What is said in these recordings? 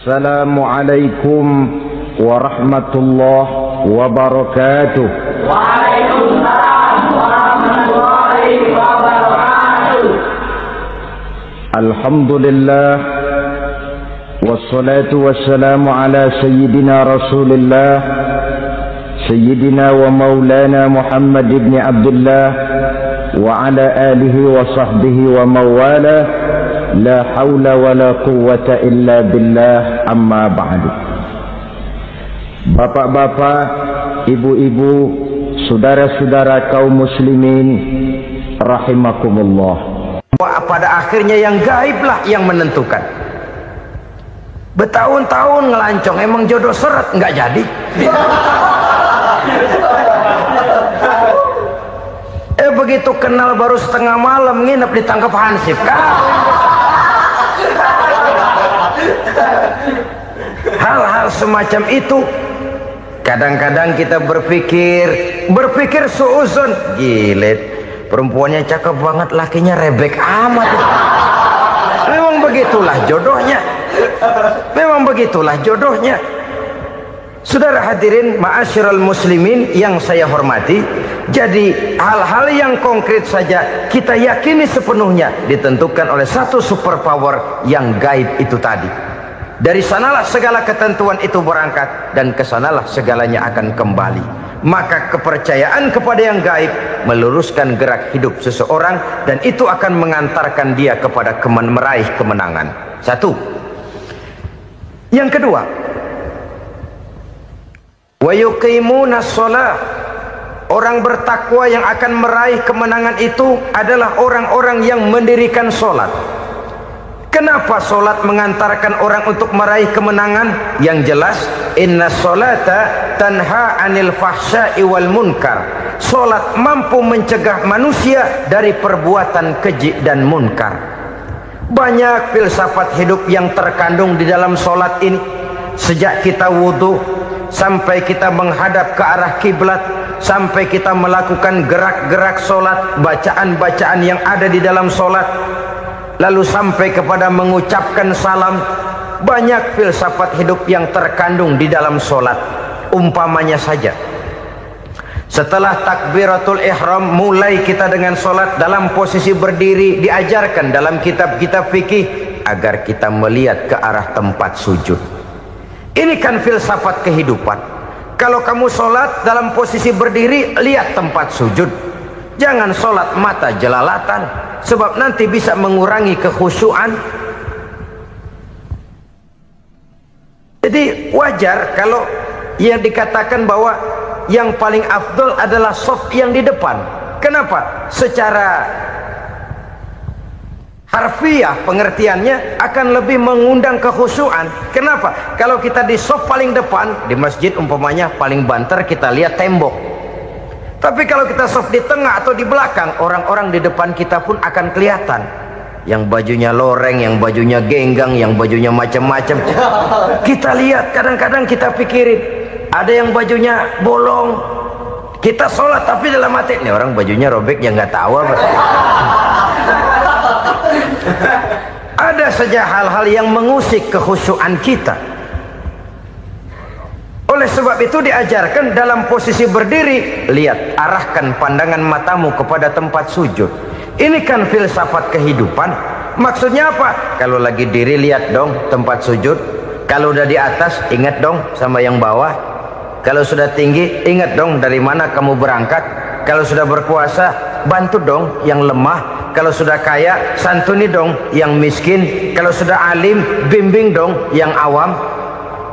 Assalamualaikum warahmatullahi wabarakatuh. Waalaikumsalam warahmatullahi wabarakatuh. Alhamdulillah wassalatu wassalamu ala sayyidina Rasulillah sayyidina wa maulana Muhammad ibn Abdullah wa ala alihi wa sahbihi wa mawala. La haula wa la quwwata illa billah, amma ba'du. Bapak-bapak, ibu-ibu, saudara-saudara kaum muslimin rahimakumullah. Pada akhirnya yang gaiblah yang menentukan. Bertahun-tahun ngelancong, emang jodoh seret nggak jadi. Begitu kenal baru setengah malam nginep ditangkap hansip kan. Hal-hal semacam itu kadang-kadang kita berpikir suuzon, gilet, perempuannya cakep banget, lakinya rebek amat. Memang begitulah jodohnya. Memang begitulah jodohnya. Saudara hadirin ma'asyiral muslimin yang saya hormati, jadi hal-hal yang konkret saja kita yakini sepenuhnya ditentukan oleh satu superpower yang gaib itu tadi. Dari sanalah segala ketentuan itu berangkat dan kesanalah segalanya akan kembali. Maka kepercayaan kepada yang gaib meluruskan gerak hidup seseorang dan itu akan mengantarkan dia kepada meraih kemenangan. Satu. Yang kedua, wa yuqimunas shalah. Orang bertakwa yang akan meraih kemenangan itu adalah orang-orang yang mendirikan sholat. Kenapa sholat mengantarkan orang untuk meraih kemenangan? Yang jelas, inna sholata tanha anil fahsya'i wal munkar. Sholat mampu mencegah manusia dari perbuatan keji dan munkar. Banyak filsafat hidup yang terkandung di dalam sholat ini. Sejak kita wudhu sampai kita menghadap ke arah kiblat, sampai kita melakukan gerak-gerak sholat, bacaan-bacaan yang ada di dalam sholat, lalu sampai kepada mengucapkan salam. Banyak filsafat hidup yang terkandung di dalam sholat. Umpamanya saja, setelah takbiratul ihram mulai kita dengan sholat dalam posisi berdiri, diajarkan dalam kitab-kitab fikih agar kita melihat ke arah tempat sujud. Ini kan filsafat kehidupan. Kalau kamu sholat dalam posisi berdiri, lihat tempat sujud. Jangan sholat mata jelalatan, sebab nanti bisa mengurangi kekhusyuan. Jadi wajar kalau yang dikatakan bahwa yang paling afdol adalah shaf yang di depan. Kenapa? Secara harfiah pengertiannya akan lebih mengundang kekhusyuan. Kenapa? Kalau kita di shaf paling depan di masjid umpamanya paling banter kita lihat tembok. Tapi kalau kita shaf di tengah atau di belakang, orang-orang di depan kita pun akan kelihatan. Yang bajunya loreng, yang bajunya genggang, yang bajunya macam-macam. Kita lihat, kadang-kadang kita pikirin, ada yang bajunya bolong. Kita sholat tapi dalam hati, nih orang bajunya robek yang nggak tahu apa. Ada saja hal-hal yang mengusik kekhusyuan kita. Oleh sebab itu diajarkan dalam posisi berdiri, lihat, arahkan pandangan matamu kepada tempat sujud. Ini kan filsafat kehidupan. Maksudnya apa? Kalau lagi diri lihat dong tempat sujud. Kalau udah di atas ingat dong sama yang bawah. Kalau sudah tinggi ingat dong dari mana kamu berangkat. Kalau sudah berkuasa bantu dong yang lemah. Kalau sudah kaya santuni dong yang miskin. Kalau sudah alim bimbing dong yang awam.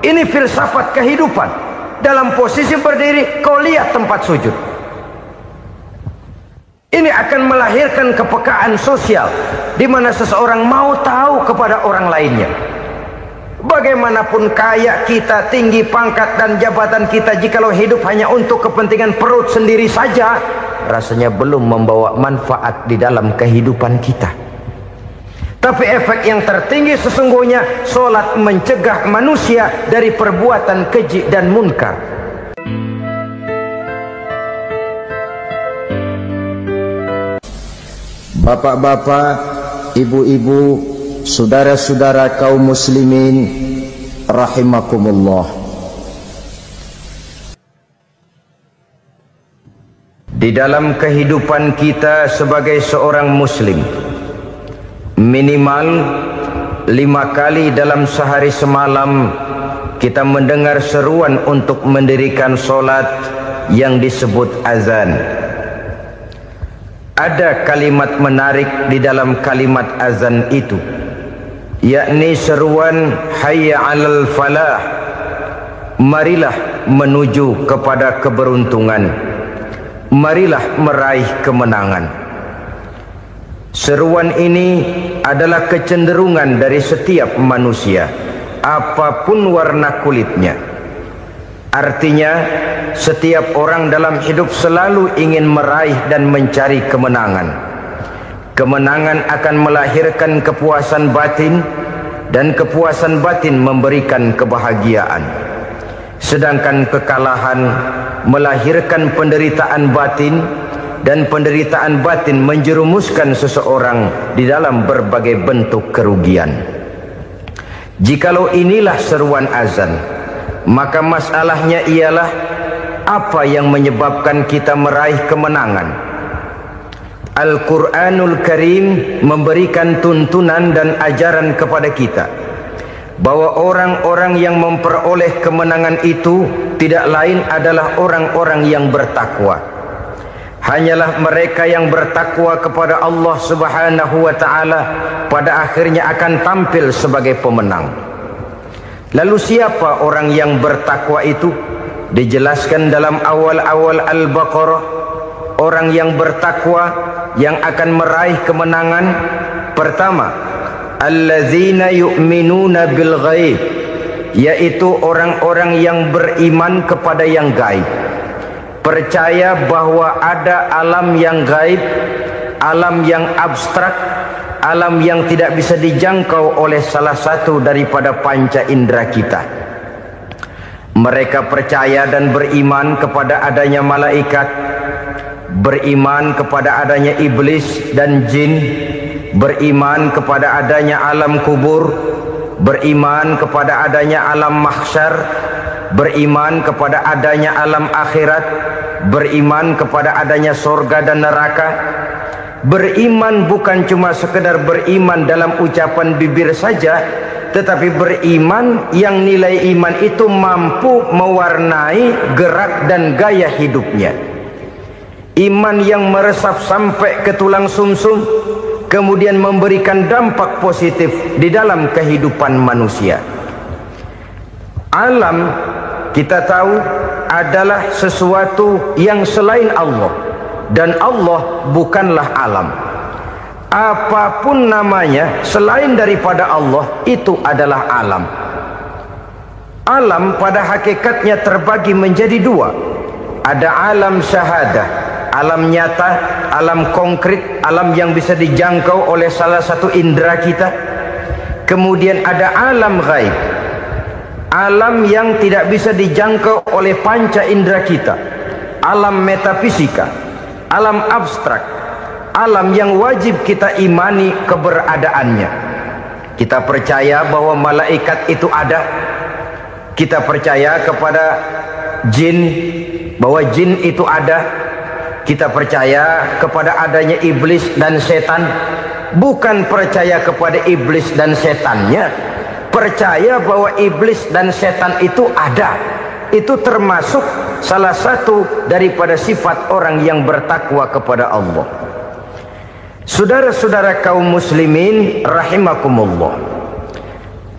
Ini filsafat kehidupan. Dalam posisi berdiri kau lihat tempat sujud. Ini akan melahirkan kepekaan sosial di mana seseorang mau tahu kepada orang lainnya. Bagaimanapun kaya kita, tinggi pangkat dan jabatan kita, jikalau hidup hanya untuk kepentingan perut sendiri saja, rasanya belum membawa manfaat di dalam kehidupan kita. Tapi efek yang tertinggi sesungguhnya, sholat mencegah manusia dari perbuatan keji dan munkar. Bapak-bapak, ibu-ibu, saudara-saudara kaum muslimin rahimakumullah. Di dalam kehidupan kita sebagai seorang muslim, minimal 5 kali dalam sehari semalam kita mendengar seruan untuk mendirikan solat yang disebut azan. Ada kalimat menarik di dalam kalimat azan itu, yakni seruan hayya 'alal falah, marilah menuju kepada keberuntungan, marilah meraih kemenangan. Seruan ini adalah kecenderungan dari setiap manusia, apapun warna kulitnya. Artinya, setiap orang dalam hidup selalu ingin meraih dan mencari kemenangan. Kemenangan akan melahirkan kepuasan batin, dan kepuasan batin memberikan kebahagiaan. Sedangkan kekalahan melahirkan penderitaan batin, dan penderitaan batin menjerumuskan seseorang di dalam berbagai bentuk kerugian. Jikalau inilah seruan azan, maka masalahnya ialah apa yang menyebabkan kita meraih kemenangan. Al-Quranul Karim memberikan tuntunan dan ajaran kepada kita bahwa orang-orang yang memperoleh kemenangan itu tidak lain adalah orang-orang yang bertakwa. Hanyalah mereka yang bertakwa kepada Allah Subhanahu wa ta'ala pada akhirnya akan tampil sebagai pemenang. Lalu siapa orang yang bertakwa itu? Dijelaskan dalam awal-awal Al-Baqarah, orang yang bertakwa yang akan meraih kemenangan. Pertama, allazina yu'minuna bil ghaib, yaitu orang-orang yang beriman kepada yang gaib, percaya bahwa ada alam yang gaib, alam yang abstrak, alam yang tidak bisa dijangkau oleh salah satu daripada panca indera kita. Mereka percaya dan beriman kepada adanya malaikat, beriman kepada adanya iblis dan jin, beriman kepada adanya alam kubur, beriman kepada adanya alam mahsyar, beriman kepada adanya alam akhirat, beriman kepada adanya surga dan neraka. Beriman bukan cuma sekedar beriman dalam ucapan bibir saja, tetapi beriman yang nilai iman itu mampu mewarnai gerak dan gaya hidupnya. Iman yang meresap sampai ke tulang sumsum, kemudian memberikan dampak positif di dalam kehidupan manusia. Alam, kita tahu, adalah sesuatu yang selain Allah, dan Allah bukanlah alam. Apapun namanya selain daripada Allah, itu adalah alam. Alam pada hakikatnya terbagi menjadi dua. Ada alam syahadah, alam nyata, alam konkret, alam yang bisa dijangkau oleh salah satu indera kita. Kemudian ada alam ghaib, alam yang tidak bisa dijangkau oleh panca indera kita, alam metafisika, alam abstrak, alam yang wajib kita imani keberadaannya. Kita percaya bahwa malaikat itu ada, kita percaya kepada jin, bahwa jin itu ada, kita percaya kepada adanya iblis dan setan. Bukan percaya kepada iblis dan setannya, percaya bahwa iblis dan setan itu ada. Itu termasuk salah satu daripada sifat orang yang bertakwa kepada Allah. Saudara-saudara kaum muslimin rahimakumullah,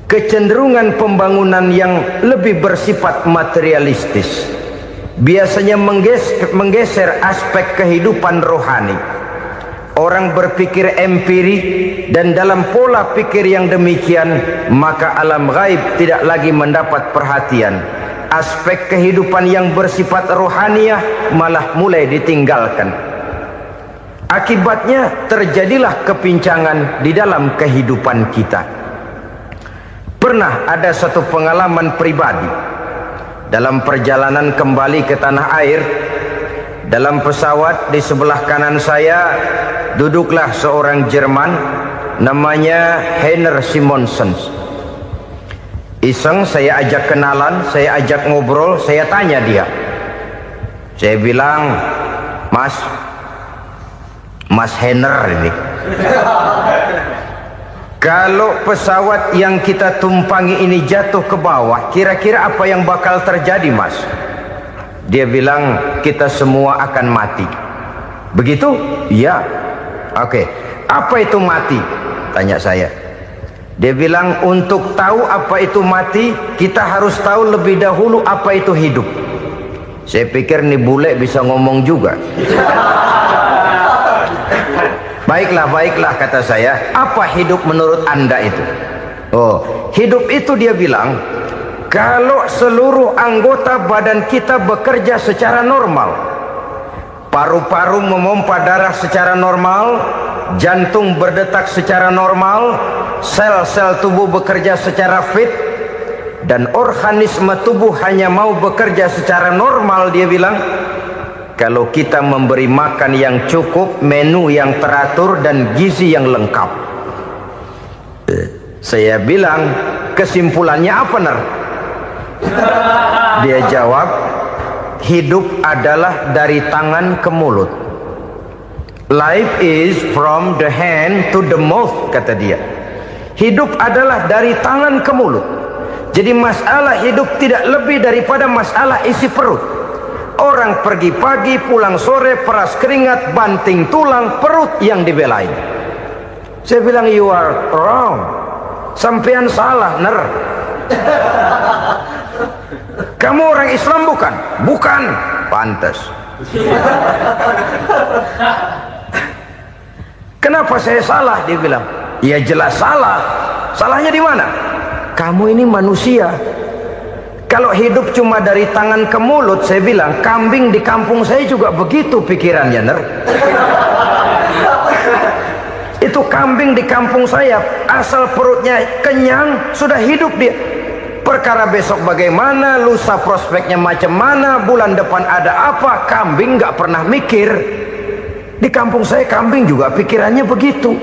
kecenderungan pembangunan yang lebih bersifat materialistis biasanya menggeser aspek kehidupan rohani. Orang berpikir empiri, dan dalam pola pikir yang demikian maka alam gaib tidak lagi mendapat perhatian. Aspek kehidupan yang bersifat rohaniah malah mulai ditinggalkan. Akibatnya terjadilah kepincangan di dalam kehidupan kita. Pernah ada satu pengalaman pribadi dalam perjalanan kembali ke tanah air. Dalam pesawat di sebelah kanan saya duduklah seorang Jerman namanya Heiner Simonsen. Iseng saya ajak kenalan, saya ajak ngobrol, saya tanya dia. Saya bilang, Mas Henner ini, kalau pesawat yang kita tumpangi ini jatuh ke bawah, kira-kira apa yang bakal terjadi, Mas? Dia bilang, kita semua akan mati. Begitu? Iya. Oke. Apa itu mati? Tanya saya. Dia bilang, untuk tahu apa itu mati, kita harus tahu lebih dahulu apa itu hidup. Saya pikir nih bule bisa ngomong juga. Baiklah kata saya. Apa hidup menurut Anda itu? Oh, hidup itu dia bilang, kalau seluruh anggota badan kita bekerja secara normal, paru-paru memompa darah secara normal, jantung berdetak secara normal, sel-sel tubuh bekerja secara fit, dan organisme tubuh hanya mau bekerja secara normal, dia bilang, kalau kita memberi makan yang cukup, menu yang teratur, dan gizi yang lengkap. Saya bilang, kesimpulannya apa, Ner? Dia jawab, hidup adalah dari tangan ke mulut. Life is from the hand to the mouth, kata dia. Hidup adalah dari tangan ke mulut. Jadi masalah hidup tidak lebih daripada masalah isi perut. Orang pergi pagi, pulang sore, peras keringat, banting tulang, perut yang dibelain. Saya bilang, you are wrong. Sampean salah, Ner. Kamu orang Islam bukan? Bukan. Pantas. Kenapa saya salah? Dia bilang, ya jelas salah. Salahnya di mana? Kamu ini manusia. Kalau hidup cuma dari tangan ke mulut, saya bilang, kambing di kampung saya juga begitu pikirannya, Ner. Itu kambing di kampung saya, asal perutnya kenyang, sudah hidup dia. Perkara besok bagaimana, lusa prospeknya macam mana, bulan depan ada apa, kambing nggak pernah mikir. Di kampung saya kambing juga pikirannya begitu.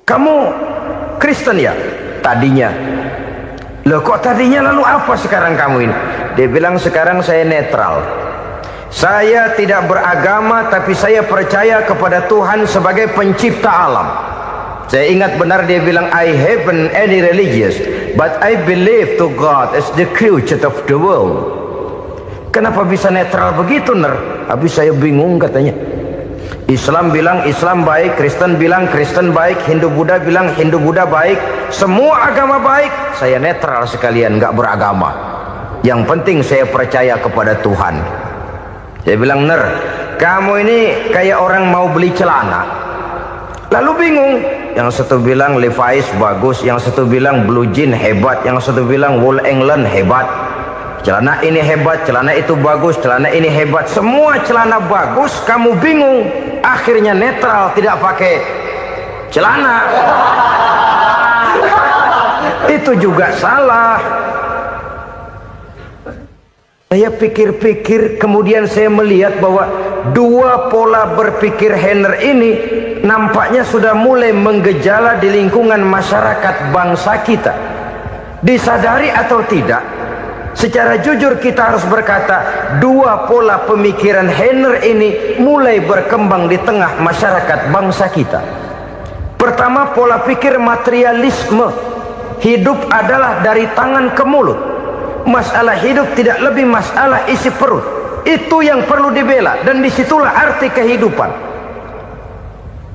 Kamu Kristen ya? Tadinya. Loh kok tadinya, lalu apa sekarang kamu ini? Dia bilang, sekarang saya netral. Saya tidak beragama, tapi saya percaya kepada Tuhan sebagai pencipta alam. Saya ingat benar dia bilang, I haven't any religious, but I believe to God as the creator of the world. Kenapa bisa netral begitu, Ner? Habis saya bingung katanya. Islam bilang Islam baik, Kristen bilang Kristen baik, Hindu Buddha bilang Hindu Buddha baik, semua agama baik. Saya netral sekalian, nggak beragama. Yang penting saya percaya kepada Tuhan. Saya bilang, Ner, kamu ini kayak orang mau beli celana, lalu bingung. Yang satu bilang Levi's bagus, yang satu bilang Blue Jean hebat, yang satu bilang Wool England hebat. Celana ini hebat, celana itu bagus, celana ini hebat. Semua celana bagus, kamu bingung. Akhirnya netral, tidak pakai celana. Itu juga salah. Saya pikir-pikir, kemudian saya melihat bahwa dua pola berpikir Henner ini nampaknya sudah mulai menggejala di lingkungan masyarakat bangsa kita. Disadari atau tidak, secara jujur kita harus berkata, dua pola pemikiran Henner ini mulai berkembang di tengah masyarakat bangsa kita. Pertama, pola pikir materialisme. Hidup adalah dari tangan ke mulut. Masalah hidup tidak lebih masalah isi perut. Itu yang perlu dibela, dan disitulah arti kehidupan.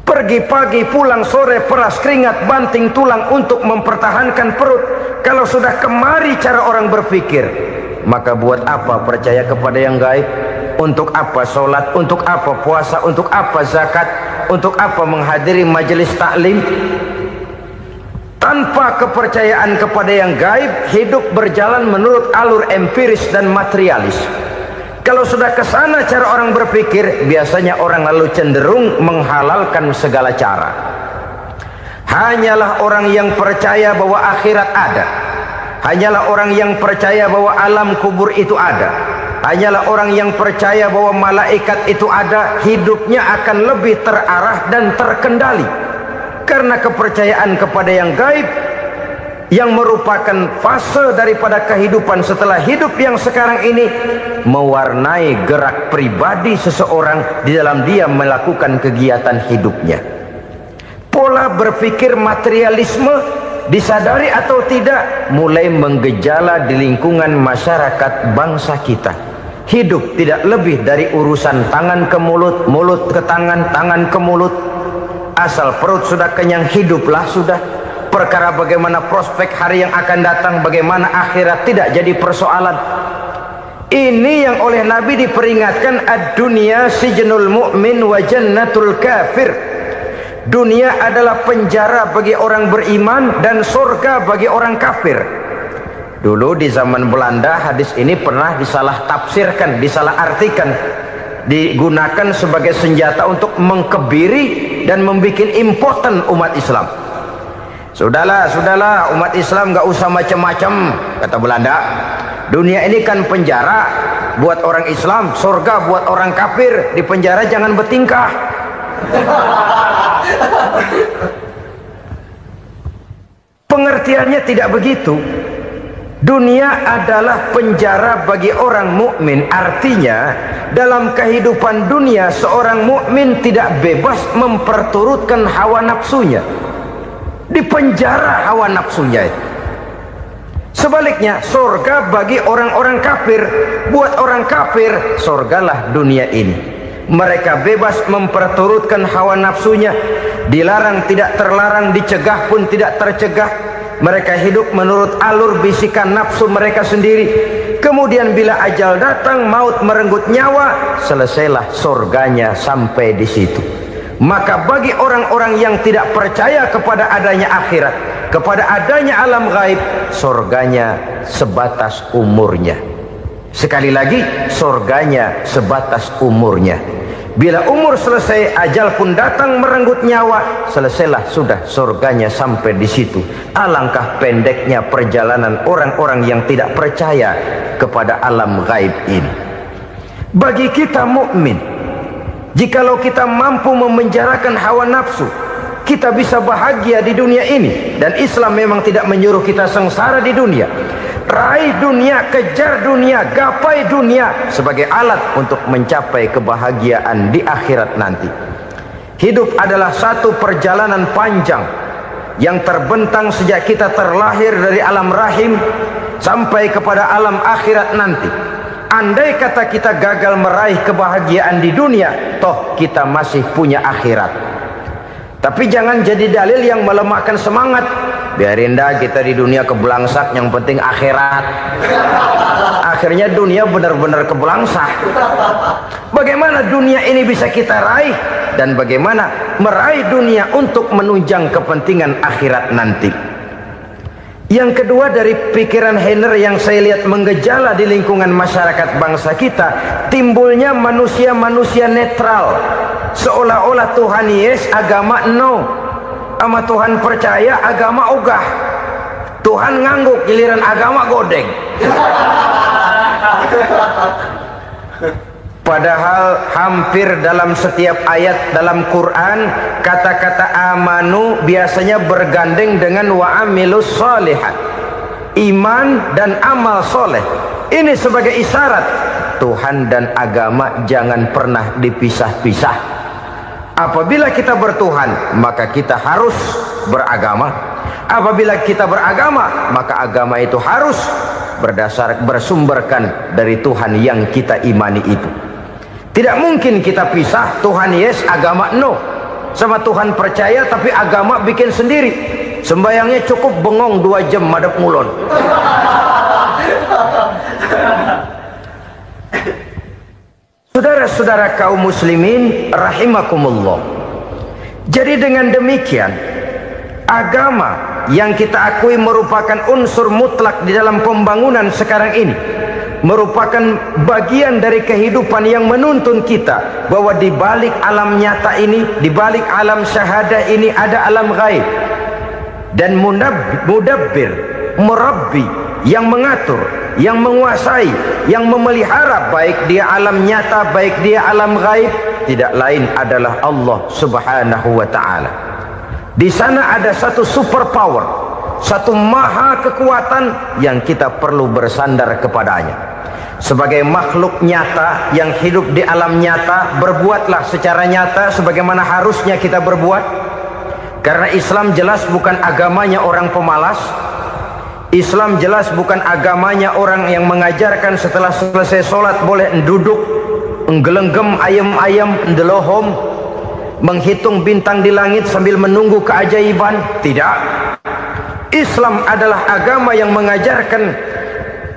Pergi pagi, pulang sore, peras keringat, banting tulang untuk mempertahankan perut. Kalau sudah kemari cara orang berpikir, maka buat apa percaya kepada yang gaib? Untuk apa sholat? Untuk apa puasa? Untuk apa zakat? Untuk apa menghadiri majelis taklim? Tanpa kepercayaan kepada yang gaib, hidup berjalan menurut alur empiris dan materialis. Kalau sudah ke sana cara orang berpikir, biasanya orang lalu cenderung menghalalkan segala cara. Hanyalah orang yang percaya bahwa akhirat ada, hanyalah orang yang percaya bahwa alam kubur itu ada, hanyalah orang yang percaya bahwa malaikat itu ada, hidupnya akan lebih terarah dan terkendali. Karena kepercayaan kepada yang gaib, yang merupakan fase daripada kehidupan setelah hidup yang sekarang ini, mewarnai gerak pribadi seseorang di dalam dia melakukan kegiatan hidupnya. Pola berpikir materialisme, disadari atau tidak, mulai menggejala di lingkungan masyarakat bangsa kita. Hidup tidak lebih dari urusan tangan ke mulut, mulut ke tangan, tangan ke mulut. Asal perut sudah kenyang, hiduplah sudah. Perkara bagaimana prospek hari yang akan datang, bagaimana akhirat, tidak jadi persoalan. Ini yang oleh Nabi diperingatkan, ad-dunya sijnul mu'min wa jannatul kafir. Dunia adalah penjara bagi orang beriman dan surga bagi orang kafir. Dulu di zaman Belanda hadis ini pernah disalah tafsirkan, disalah artikan, digunakan sebagai senjata untuk mengkebiri dan membuat impoten umat Islam. Sudahlah umat Islam gak usah macam-macam, kata Belanda. Dunia ini kan penjara buat orang Islam, surga buat orang kafir. Di penjara jangan bertingkah. Pengertiannya tidak begitu. Dunia adalah penjara bagi orang mukmin. Artinya dalam kehidupan dunia seorang mukmin tidak bebas memperturutkan hawa nafsunya. Di penjara hawa nafsunya. Sebaliknya surga bagi orang-orang kafir. Buat orang kafir surgalah dunia ini. Mereka bebas memperturutkan hawa nafsunya, dilarang tidak terlarang, dicegah pun tidak tercegah. Mereka hidup menurut alur bisikan nafsu mereka sendiri. Kemudian bila ajal datang, maut merenggut nyawa, selesailah surganya sampai di situ. Maka bagi orang-orang yang tidak percaya kepada adanya akhirat, kepada adanya alam gaib, surganya sebatas umurnya. Sekali lagi, surganya sebatas umurnya. Bila umur selesai, ajal pun datang merenggut nyawa, selesailah sudah surganya sampai di situ. Alangkah pendeknya perjalanan orang-orang yang tidak percaya kepada alam gaib ini. Bagi kita mukmin, jikalau kita mampu memenjarakan hawa nafsu, kita bisa bahagia di dunia ini. Dan Islam memang tidak menyuruh kita sengsara di dunia. Raih dunia, kejar dunia, gapai dunia sebagai alat untuk mencapai kebahagiaan di akhirat nanti. Hidup adalah satu perjalanan panjang yang terbentang sejak kita terlahir dari alam rahim sampai kepada alam akhirat nanti. Andai kata kita gagal meraih kebahagiaan di dunia, toh kita masih punya akhirat. Tapi jangan jadi dalil yang melemahkan semangat. Biarin dah kita di dunia kebelangsak, yang penting akhirat. Akhirnya dunia benar-benar kebelangsak. Bagaimana dunia ini bisa kita raih, dan bagaimana meraih dunia untuk menunjang kepentingan akhirat nanti. Yang kedua, dari pikiran Heiner yang saya lihat menggejala di lingkungan masyarakat bangsa kita, timbulnya manusia-manusia netral. Seolah-olah Tuhan yes, agama no. Sama Tuhan percaya, agama ogah. Tuhan ngangguk, giliran agama godeng. Padahal hampir dalam setiap ayat dalam Quran, kata-kata amanu biasanya bergandeng dengan wa amilus sholihat. Iman dan amal soleh. Ini sebagai isyarat Tuhan dan agama jangan pernah dipisah-pisah. Apabila kita bertuhan, maka kita harus beragama. Apabila kita beragama, maka agama itu harus bersumberkan dari Tuhan yang kita imani itu. Tidak mungkin kita pisah, Tuhan yes, agama no. Sama Tuhan percaya tapi agama bikin sendiri. Sembayangnya cukup bengong 2 jam madep mulon. Saudara-saudara kaum muslimin rahimakumullah. Jadi dengan demikian, agama yang kita akui merupakan unsur mutlak di dalam pembangunan sekarang ini, merupakan bagian dari kehidupan yang menuntun kita bahwa di balik alam nyata ini, di balik alam syahadah ini ada alam gaib. Dan mudabbir, murabbi, yang mengatur, yang menguasai, yang memelihara baik dia alam nyata, baik dia alam gaib, tidak lain adalah Allah Subhanahu wa ta'ala. Di sana ada satu super power, satu maha kekuatan yang kita perlu bersandar kepadanya. Sebagai makhluk nyata yang hidup di alam nyata, berbuatlah secara nyata sebagaimana harusnya kita berbuat. Karena Islam jelas bukan agamanya orang pemalas. Islam jelas bukan agamanya orang yang mengajarkan setelah selesai sholat boleh duduk, nggelenggem ayam-ayam, ndelohom, menghitung bintang di langit sambil menunggu keajaiban. Tidak. Islam adalah agama yang mengajarkan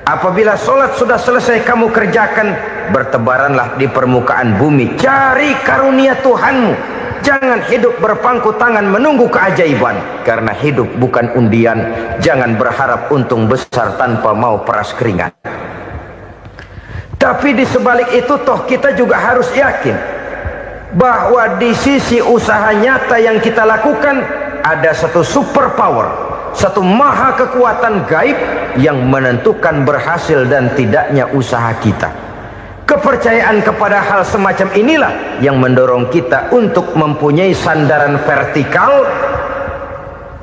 apabila sholat sudah selesai kamu kerjakan, bertebaranlah di permukaan bumi, cari karunia Tuhanmu. Jangan hidup berpangku tangan menunggu keajaiban. Karena hidup bukan undian. Jangan berharap untung besar tanpa mau peras keringat. Tapi di sebalik itu toh kita juga harus yakin bahwa di sisi usaha nyata yang kita lakukan ada satu super power, satu maha kekuatan gaib yang menentukan berhasil dan tidaknya usaha kita. Kepercayaan kepada hal semacam inilah yang mendorong kita untuk mempunyai sandaran vertikal,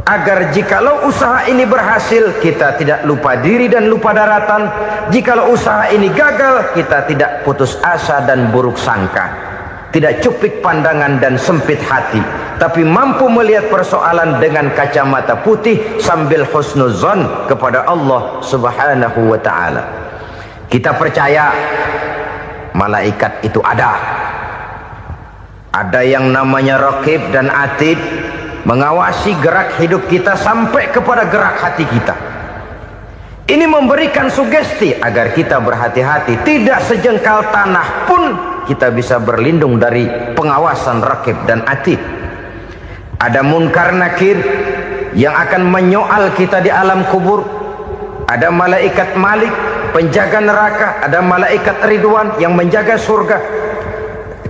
agar jikalau usaha ini berhasil, kita tidak lupa diri dan lupa daratan. Jikalau usaha ini gagal, kita tidak putus asa dan buruk sangka, tidak cupik pandangan dan sempit hati, tapi mampu melihat persoalan dengan kacamata putih sambil husnuzon kepada Allah Subhanahu wa ta'ala. Kita percaya malaikat itu ada. Ada yang namanya raqib dan atid, mengawasi gerak hidup kita sampai kepada gerak hati kita. Ini memberikan sugesti agar kita berhati-hati, tidak sejengkal tanah pun kita bisa berlindung dari pengawasan raqib dan atid. Ada munkar nakir yang akan menyoal kita di alam kubur. Ada malaikat Malik, penjaga neraka. Ada malaikat Ridwan yang menjaga surga.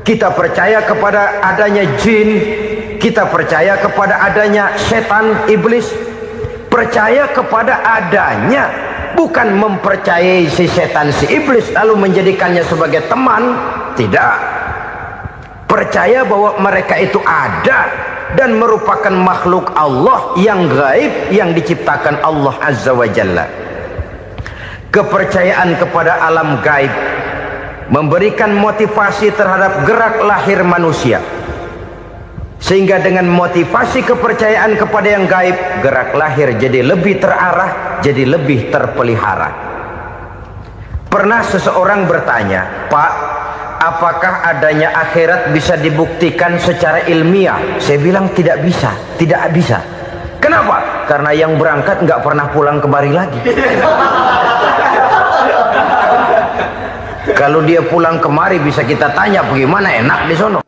Kita percaya kepada adanya jin, kita percaya kepada adanya setan, iblis. Percaya kepada adanya, bukan mempercayai si setan, si iblis lalu menjadikannya sebagai teman. Tidak. Percaya bahwa mereka itu ada dan merupakan makhluk Allah yang gaib yang diciptakan Allah Azza wa Jalla. Kepercayaan kepada alam gaib memberikan motivasi terhadap gerak lahir manusia, sehingga dengan motivasi kepercayaan kepada yang gaib, gerak lahir jadi lebih terarah, jadi lebih terpelihara. Pernah seseorang bertanya, "Pak, apakah adanya akhirat bisa dibuktikan secara ilmiah?" Saya bilang tidak bisa, tidak bisa. Kenapa? Karena yang berangkat nggak pernah pulang kembali lagi. Kalau dia pulang kemari bisa kita tanya bagaimana enak di sono.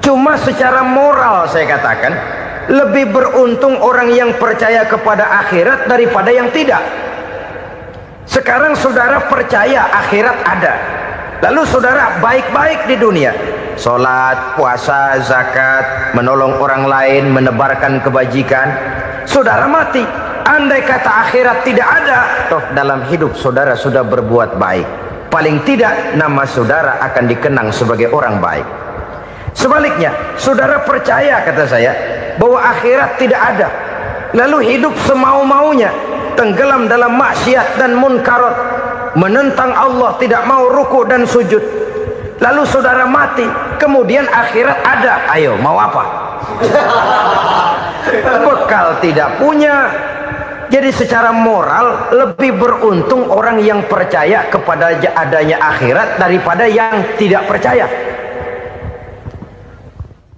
Cuma secara moral saya katakan, lebih beruntung orang yang percaya kepada akhirat daripada yang tidak. Sekarang saudara percaya akhirat ada, lalu saudara baik-baik di dunia, sholat, puasa, zakat, menolong orang lain, menebarkan kebajikan. Saudara mati, andai kata akhirat tidak ada, toh dalam hidup saudara sudah berbuat baik. Paling tidak nama saudara akan dikenang sebagai orang baik. Sebaliknya, saudara percaya, kata saya, bahwa akhirat tidak ada, lalu hidup semau-maunya, tenggelam dalam maksiat dan munkarat, menentang Allah, tidak mau ruku dan sujud. Lalu saudara mati, kemudian akhirat ada, ayo mau apa? Bekal tidak punya. Jadi secara moral lebih beruntung orang yang percaya kepada adanya akhirat daripada yang tidak percaya.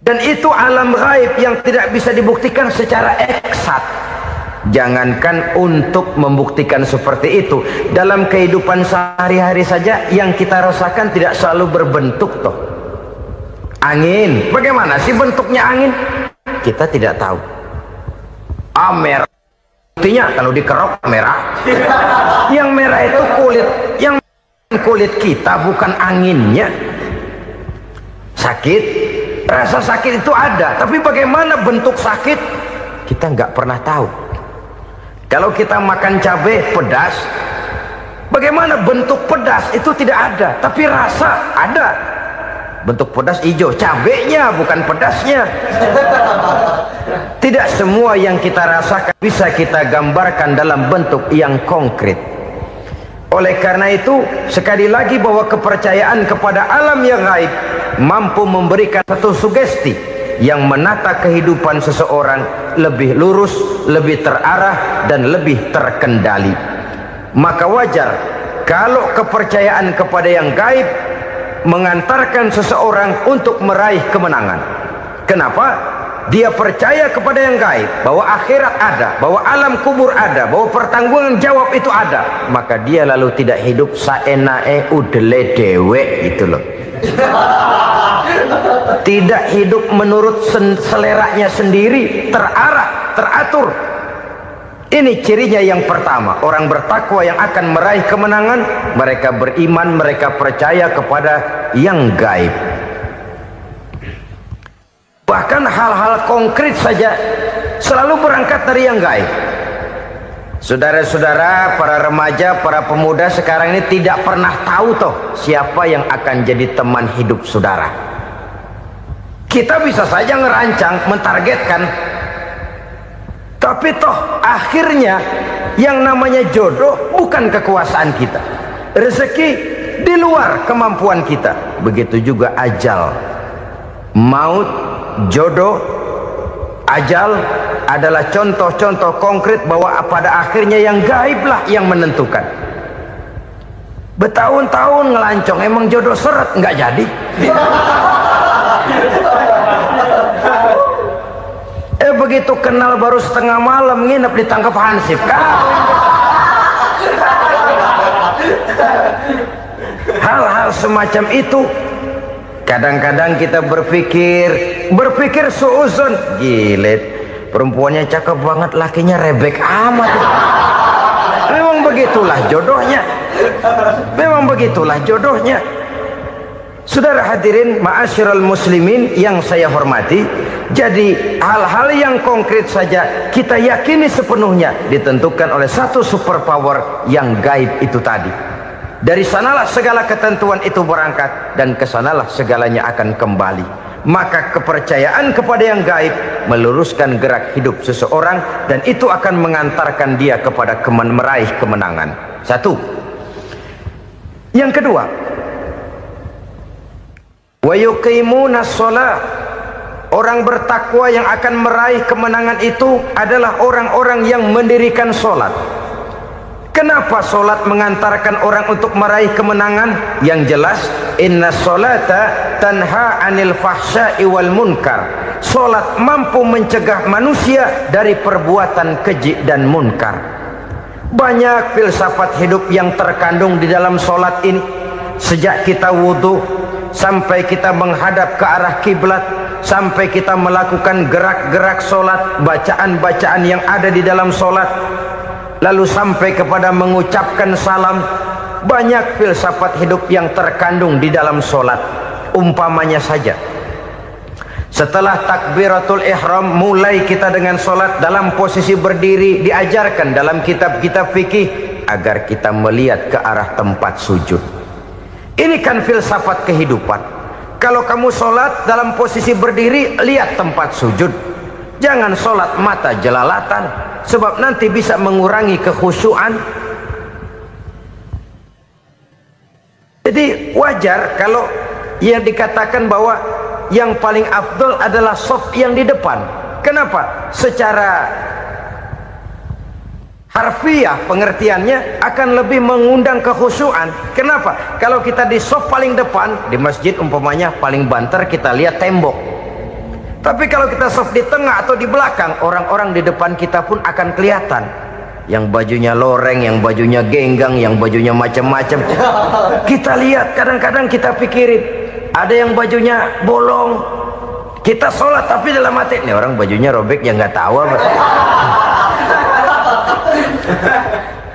Dan itu alam gaib yang tidak bisa dibuktikan secara eksat. Jangankan untuk membuktikan seperti itu, dalam kehidupan sehari-hari saja yang kita rasakan tidak selalu berbentuk toh. Angin, bagaimana sih bentuknya angin? Kita tidak tahu. Merah, buktinya kalau dikerok merah. Yang merah itu kulit, yang kulit kita bukan anginnya. Sakit, rasa sakit itu ada, tapi bagaimana bentuk sakit kita nggak pernah tahu. Kalau kita makan cabai pedas, bagaimana bentuk pedas itu tidak ada, tapi rasa ada. Bentuk pedas hijau, cabenya bukan pedasnya. Tidak semua yang kita rasakan bisa kita gambarkan dalam bentuk yang konkret. Oleh karena itu, sekali lagi bahwa kepercayaan kepada alam yang gaib mampu memberikan satu sugesti yang menata kehidupan seseorang lebih lurus, lebih terarah, dan lebih terkendali. Maka wajar kalau kepercayaan kepada yang gaib mengantarkan seseorang untuk meraih kemenangan. Kenapa? Dia percaya kepada yang gaib, bahwa akhirat ada, bahwa alam kubur ada, bahwa pertanggungan jawab itu ada. Maka dia lalu tidak hidup saenae udele dewe, itu loh. Tidak hidup menurut seleranya sendiri, terarah, teratur. Ini cirinya yang pertama. Orang bertakwa yang akan meraih kemenangan, mereka beriman, mereka percaya kepada yang gaib. Bahkan hal-hal konkret saja selalu berangkat dari yang gaib. Saudara-saudara, para remaja, para pemuda sekarang ini tidak pernah tahu toh siapa yang akan jadi teman hidup saudara. Kita bisa saja ngerancang, mentargetkan, tapi toh akhirnya yang namanya jodoh bukan kekuasaan kita. Rezeki di luar kemampuan kita. Begitu juga ajal, maut, jodoh, ajal adalah contoh-contoh konkret bahwa pada akhirnya yang gaiblah yang menentukan. Bertahun-tahun ngelancong, emang jodoh seret nggak jadi. Begitu kenal baru setengah malam nginep ditangkap hansip kan. Hal-hal semacam itu kadang-kadang kita berpikir suuzon, gilet, perempuannya cakep banget, lakinya rebek amat. Memang begitulah jodohnya. Memang begitulah jodohnya. Saudara hadirin ma'asyiral muslimin yang saya hormati, jadi hal-hal yang konkret saja kita yakini sepenuhnya ditentukan oleh satu superpower yang gaib itu tadi. Dari sanalah segala ketentuan itu berangkat dan kesanalah segalanya akan kembali. Maka kepercayaan kepada yang gaib meluruskan gerak hidup seseorang dan itu akan mengantarkan dia kepada meraih kemenangan. Satu. Yang kedua, wa yuqimunas shalah. Orang bertakwa yang akan meraih kemenangan itu adalah orang-orang yang mendirikan sholat. Kenapa sholat mengantarkan orang untuk meraih kemenangan? Yang jelas, inna sholata tanha anil fahsya'i wal munkar. Sholat mampu mencegah manusia dari perbuatan keji dan munkar. Banyak filsafat hidup yang terkandung di dalam sholat ini. Sejak kita wudhu sampai kita menghadap ke arah kiblat, sampai kita melakukan gerak-gerak sholat, bacaan-bacaan yang ada di dalam sholat, lalu sampai kepada mengucapkan salam. Banyak filsafat hidup yang terkandung di dalam sholat. Umpamanya saja, setelah takbiratul ihram mulai kita dengan sholat dalam posisi berdiri, diajarkan dalam kitab-kitab fikih agar kita melihat ke arah tempat sujud. Ini kan filsafat kehidupan. Kalau kamu sholat dalam posisi berdiri, lihat tempat sujud. Jangan sholat mata jelalatan, sebab nanti bisa mengurangi kekhusyuan. Jadi wajar kalau yang dikatakan bahwa yang paling afdol adalah shaf yang di depan. Kenapa? Secara harfiah pengertiannya akan lebih mengundang kekhusyuan. Kenapa? Kalau kita di shaf paling depan di masjid umpamanya paling banter kita lihat tembok. Tapi kalau kita shaf di tengah atau di belakang, orang-orang di depan kita pun akan kelihatan. Yang bajunya loreng, yang bajunya genggang, yang bajunya macam-macam. Kita lihat, kadang-kadang kita pikirin, ada yang bajunya bolong. Kita sholat tapi dalam hati, nih orang bajunya robek yang nggak tahu apa.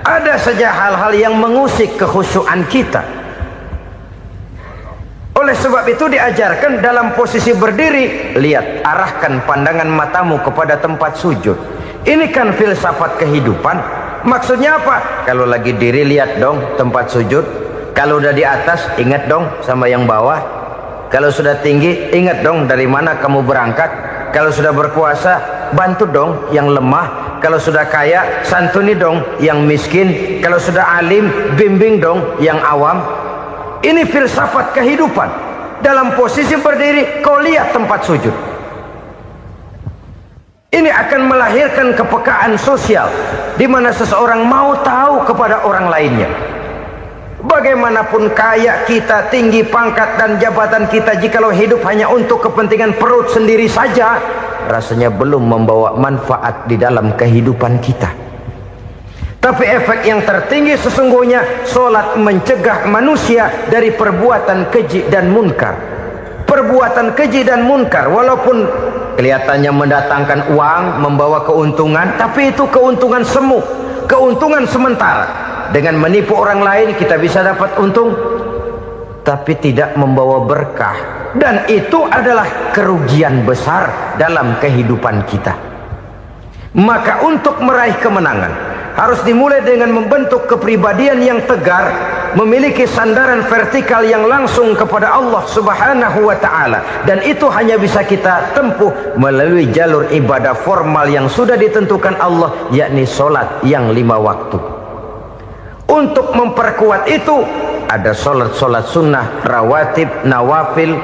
Ada saja hal-hal yang mengusik kekhusyuan kita. Oleh sebab itu diajarkan dalam posisi berdiri, lihat, arahkan pandangan matamu kepada tempat sujud. Ini kan filsafat kehidupan. Maksudnya apa? Kalau lagi diri lihat dong tempat sujud. Kalau udah di atas ingat dong sama yang bawah. Kalau sudah tinggi, ingat dong dari mana kamu berangkat. Kalau sudah berkuasa, bantu dong yang lemah. Kalau sudah kaya, santuni dong yang miskin. Kalau sudah alim, bimbing dong yang awam. Ini filsafat kehidupan. Dalam posisi berdiri, kau lihat tempat sujud. Ini akan melahirkan kepekaan sosial, di mana seseorang mau tahu kepada orang lainnya. Bagaimanapun kaya kita, tinggi pangkat dan jabatan kita, jikalau hidup hanya untuk kepentingan perut sendiri saja, rasanya belum membawa manfaat di dalam kehidupan kita. Tapi efek yang tertinggi sesungguhnya, solat mencegah manusia dari perbuatan keji dan munkar. Perbuatan keji dan munkar, walaupun kelihatannya mendatangkan uang, membawa keuntungan, tapi itu keuntungan semu, keuntungan sementara. Dengan menipu orang lain kita bisa dapat untung, tapi tidak membawa berkah, dan itu adalah kerugian besar dalam kehidupan kita. Maka untuk meraih kemenangan harus dimulai dengan membentuk kepribadian yang tegar, memiliki sandaran vertikal yang langsung kepada Allah Subhanahu wa ta'ala, dan itu hanya bisa kita tempuh melalui jalur ibadah formal yang sudah ditentukan Allah, yakni solat yang 5 waktu. Untuk memperkuat itu ada solat-solat sunnah, rawatib, nawafil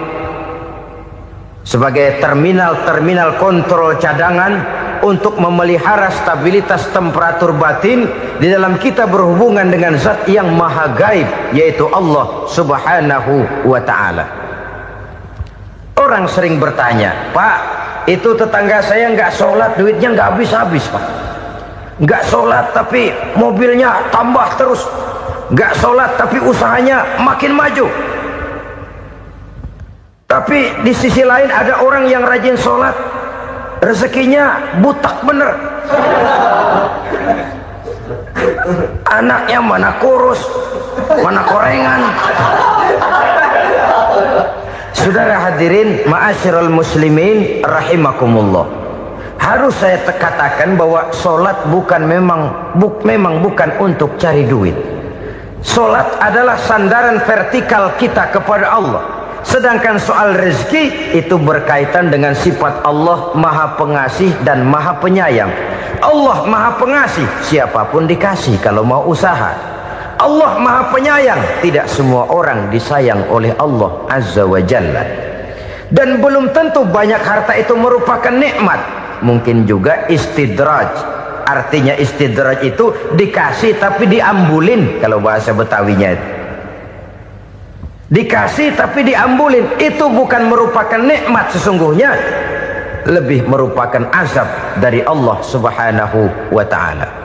sebagai terminal-terminal kontrol cadangan untuk memelihara stabilitas temperatur batin di dalam kita berhubungan dengan zat yang maha gaib, yaitu Allah Subhanahu wa ta'ala. Orang sering bertanya, Pak, itu tetangga saya nggak sholat, duitnya nggak habis-habis, Pak. Nggak sholat tapi mobilnya tambah terus, nggak sholat tapi usahanya makin maju. Tapi di sisi lain ada orang yang rajin sholat, rezekinya butak bener. Anaknya mana kurus, mana korengan. Saudara hadirin ma'asyiral muslimin rahimakumullah, harus saya katakan bahwa solat memang bukan untuk cari duit. Solat adalah sandaran vertikal kita kepada Allah. Sedangkan soal rezeki itu berkaitan dengan sifat Allah maha pengasih dan maha penyayang. Allah maha pengasih, siapapun dikasih kalau mau usaha. Allah maha penyayang, tidak semua orang disayang oleh Allah Azza wa Jalla. Dan belum tentu banyak harta itu merupakan nikmat. Mungkin juga istidraj. Artinya istidraj itu dikasih tapi diambulin, kalau bahasa Betawinya itu. Dikasih tapi diambulin, itu bukan merupakan nikmat sesungguhnya, lebih merupakan azab dari Allah Subhanahu wa ta'ala.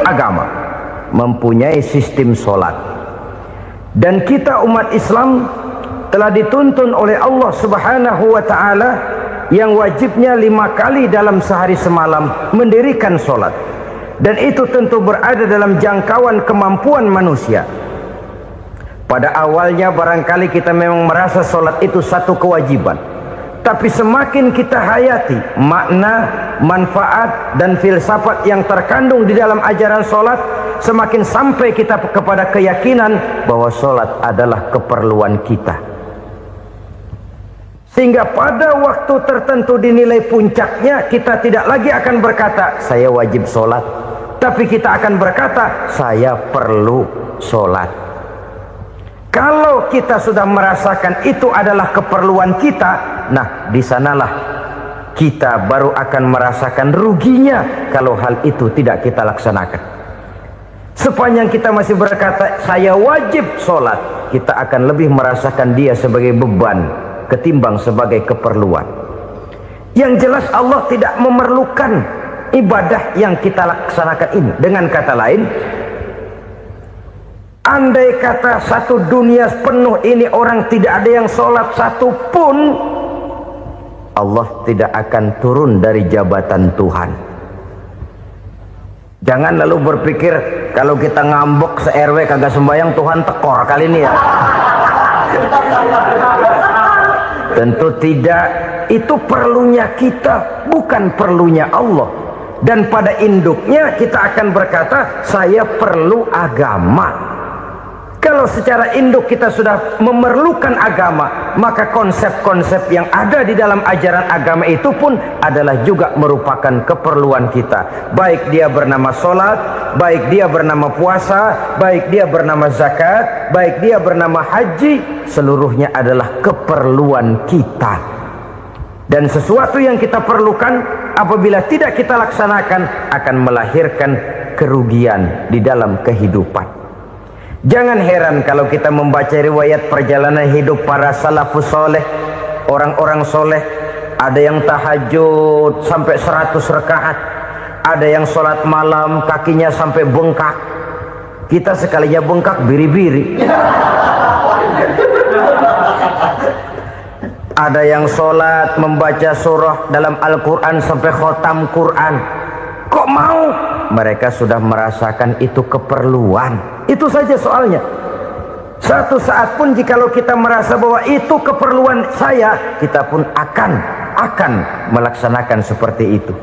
Agama mempunyai sistem solat, dan kita umat Islam telah dituntun oleh Allah Subhanahu wa ta'ala yang wajibnya 5 kali dalam sehari semalam mendirikan solat, dan itu tentu berada dalam jangkauan kemampuan manusia. Pada awalnya barangkali kita memang merasa solat itu satu kewajiban, tapi semakin kita hayati makna, manfaat dan filsafat yang terkandung di dalam ajaran solat, semakin sampai kita kepada keyakinan bahwa solat adalah keperluan kita. Sehingga pada waktu tertentu dinilai puncaknya, kita tidak lagi akan berkata saya wajib solat, tapi kita akan berkata saya perlu solat. Kalau kita sudah merasakan itu adalah keperluan kita, nah di sanalah kita baru akan merasakan ruginya kalau hal itu tidak kita laksanakan. Sepanjang kita masih berkata saya wajib sholat, kita akan lebih merasakan dia sebagai beban ketimbang sebagai keperluan. Yang jelas Allah tidak memerlukan ibadah yang kita laksanakan ini. Dengan kata lain, Andai kata satu dunia penuh ini orang tidak ada yang sholat satu pun, Allah tidak akan turun dari jabatan Tuhan. Jangan lalu berpikir kalau kita ngambek se-RW kagak sembahyang Tuhan tekor kali ini ya. Tentu tidak. Itu perlunya kita, bukan perlunya Allah. Dan pada induknya kita akan berkata, saya perlu agama. Kalau secara induk kita sudah memerlukan agama, maka konsep-konsep yang ada di dalam ajaran agama itu pun adalah juga merupakan keperluan kita. Baik dia bernama sholat, baik dia bernama puasa, baik dia bernama zakat, baik dia bernama haji, seluruhnya adalah keperluan kita. Dan sesuatu yang kita perlukan apabila tidak kita laksanakan akan melahirkan kerugian di dalam kehidupan. Jangan heran kalau kita membaca riwayat perjalanan hidup para salafus soleh, orang-orang soleh. Ada yang tahajud sampai 100 rakaat, ada yang sholat malam kakinya sampai bengkak. Kita sekalinya bengkak biri-biri. Ada yang sholat membaca surah dalam Al-Quran sampai khotam Quran. Kok mau? Mereka sudah merasakan itu keperluan. Itu saja soalnya. Satu saat pun jikalau kita merasa bahwa itu keperluan saya, kita pun akan melaksanakan seperti itu.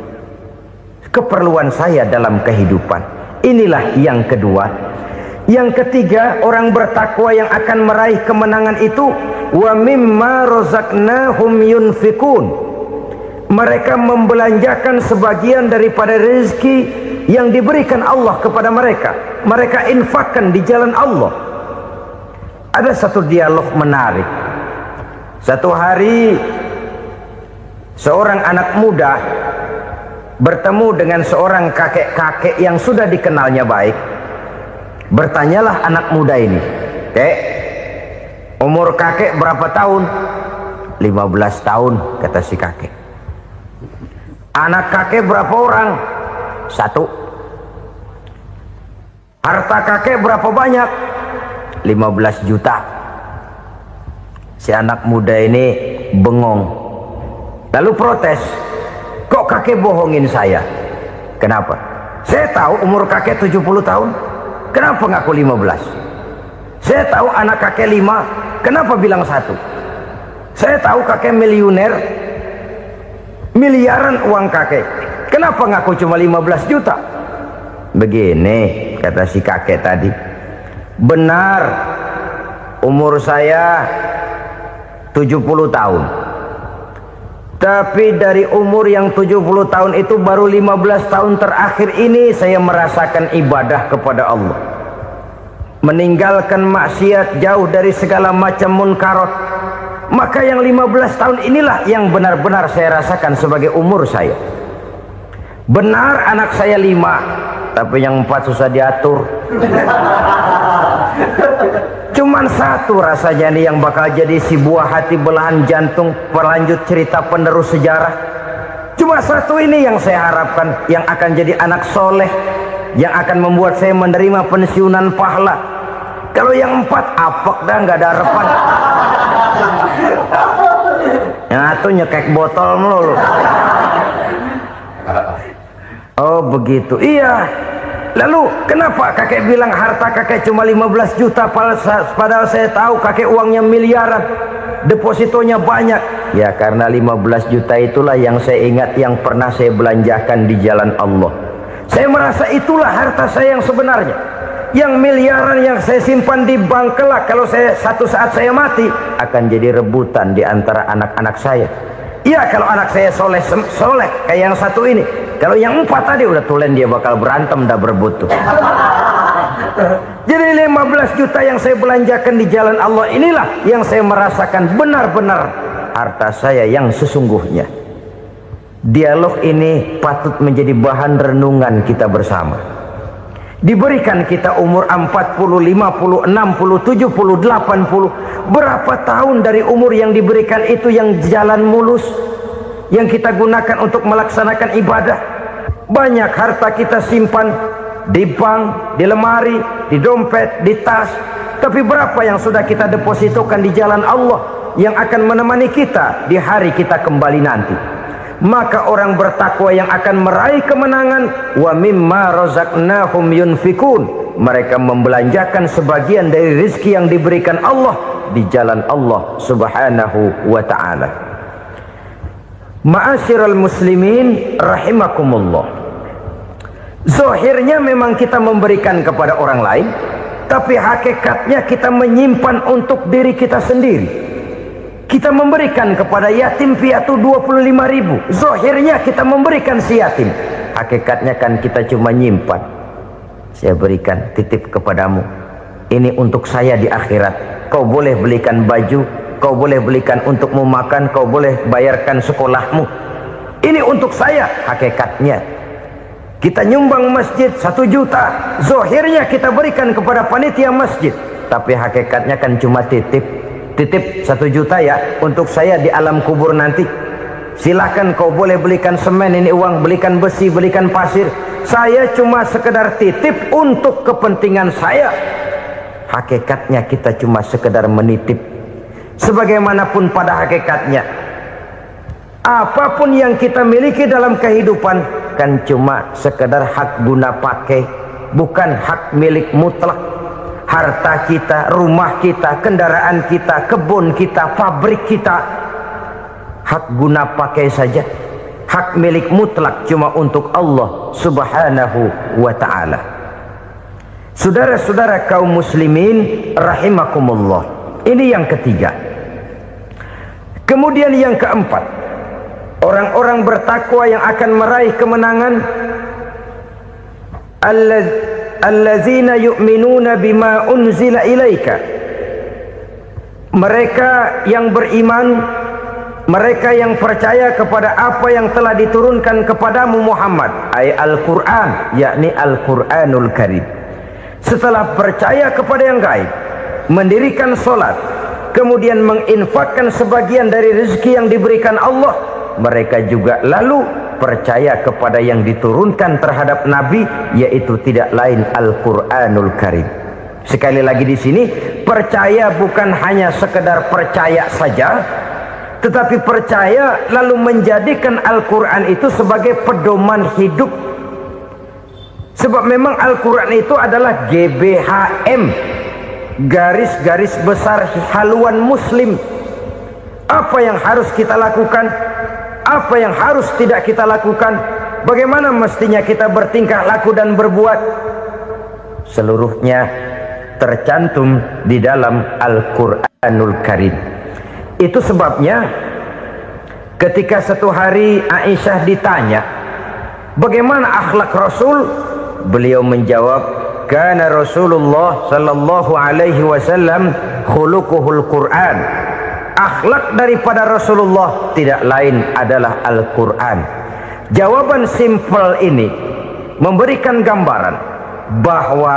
Keperluan saya dalam kehidupan. Inilah yang kedua. Yang ketiga, orang bertakwa yang akan meraih kemenangan itu, wa mimma razaqnahum yunfikun. Mereka membelanjakan sebagian daripada rezeki yang diberikan Allah kepada mereka. Mereka infakkan di jalan Allah. Ada satu dialog menarik. Satu hari seorang anak muda bertemu dengan seorang kakek-kakek yang sudah dikenalnya baik. Bertanyalah anak muda ini, "Kek, umur kakek berapa tahun?" 15 tahun, kata si kakek. Anak kakek berapa orang? 1. Harta kakek berapa banyak? 15 juta. Si anak muda ini bengong. Lalu protes, "Kok kakek bohongin saya?" "Kenapa?" "Saya tahu umur kakek 70 tahun. Kenapa ngaku 15? Saya tahu anak kakek 5. Kenapa bilang 1? Saya tahu kakek miliuner, miliaran uang kakek. Kenapa ngaku cuma 15 juta? Begini, kata si kakek tadi. Benar, umur saya 70 tahun. Tapi dari umur yang 70 tahun itu baru 15 tahun terakhir ini saya merasakan ibadah kepada Allah. Meninggalkan maksiat, jauh dari segala macam munkarat. Maka yang 15 tahun inilah yang benar-benar saya rasakan sebagai umur saya. Benar anak saya 5, tapi yang 4 susah diatur. Cuman 1 rasanya nih yang bakal jadi si buah hati belahan jantung berlanjut cerita penerus sejarah. Cuma 1 ini yang saya harapkan, yang akan jadi anak soleh, yang akan membuat saya menerima pensiunan pahala. Kalau yang 4 apek dah, nggak ada harapan. Yang 1 nyekek botol melulu. Oh begitu, iya. Lalu kenapa kakek bilang harta kakek cuma 15 juta padahal saya tahu kakek uangnya miliaran, depositonya banyak? Ya karena 15 juta itulah yang saya ingat yang pernah saya belanjakan di jalan Allah. Saya merasa itulah harta saya yang sebenarnya. Yang miliaran yang saya simpan di bank kelak kalau satu saat saya mati akan jadi rebutan di antara anak-anak saya. Iya kalau anak saya soleh kayak yang 1 ini. Kalau yang 4 tadi udah tulen dia bakal berantem dah berebut tuh. Jadi 15 juta yang saya belanjakan di jalan Allah inilah yang saya merasakan benar-benar harta saya yang sesungguhnya. Dialog ini patut menjadi bahan renungan kita bersama. Diberikan kita umur 40, 50, 60, 70, 80. Berapa tahun dari umur yang diberikan itu yang jalan mulus, yang kita gunakan untuk melaksanakan ibadah? Banyak harta kita simpan di bank, di lemari, di dompet, di tas. Tapi berapa yang sudah kita depositokan di jalan Allah yang akan menemani kita di hari kita kembali nanti? Maka orang bertakwa yang akan meraih kemenangan, wa mimma razaqnahum yunfikun, mereka membelanjakan sebagian dari rezeki yang diberikan Allah di jalan Allah subhanahu wa ta'ala. Ma'asyiral muslimin rahimakumullah, zahirnya memang kita memberikan kepada orang lain, tapi hakikatnya kita menyimpan untuk diri kita sendiri. Kita memberikan kepada yatim piatu 25.000, zahirnya kita memberikan si yatim, hakikatnya kan kita cuma nyimpan. Saya berikan, titip kepadamu, ini untuk saya di akhirat. Kau boleh belikan baju, kau boleh belikan untukmu makan, kau boleh bayarkan sekolahmu, ini untuk saya. Hakikatnya kita nyumbang masjid 1 juta, zahirnya kita berikan kepada panitia masjid, tapi hakikatnya kan cuma titip 1 juta ya, untuk saya di alam kubur nanti. Silahkan kau boleh belikan semen, ini uang, belikan besi, belikan pasir, saya cuma sekedar titip untuk kepentingan saya. Hakikatnya kita cuma sekedar menitip. Sebagaimanapun pada hakikatnya, apapun yang kita miliki dalam kehidupan kan cuma sekedar hak guna pakai, bukan hak milik mutlak. Harta kita, rumah kita, kendaraan kita, kebun kita, pabrik kita, hak guna pakai saja. Hak milik mutlak cuma untuk Allah subhanahu wa ta'ala. Saudara-saudara kaum muslimin rahimakumullah, ini yang ketiga. Kemudian yang keempat, orang-orang bertakwa yang akan meraih kemenangan, allazina yu'minuna bima unzila ilaika, mereka yang beriman, mereka yang percaya kepada apa yang telah diturunkan kepadamu Muhammad, ay Al-Quran, yakni Al-Quranul Karim. Setelah percaya kepada yang gaib, mendirikan solat, kemudian menginfakkan sebagian dari rezeki yang diberikan Allah, mereka juga lalu percaya kepada yang diturunkan terhadap Nabi, yaitu tidak lain Al-Quranul Karim. Sekali lagi di sini, percaya bukan hanya sekedar percaya saja, tetapi percaya lalu menjadikan Al-Quran itu sebagai pedoman hidup. Sebab memang Al-Quran itu adalah GBHM, garis-garis besar haluan muslim. Apa yang harus kita lakukan, apa yang harus tidak kita lakukan, bagaimana mestinya kita bertingkah laku dan berbuat, seluruhnya tercantum di dalam Al-Quranul Karim. Itu sebabnya ketika satu hari Aisyah ditanya bagaimana akhlak Rasul, beliau menjawab, kana Rasulullah sallallahu alaihi wasallam khuluquhul Quran. Akhlak daripada Rasulullah tidak lain adalah Al-Quran. Jawaban simpel ini memberikan gambaran bahwa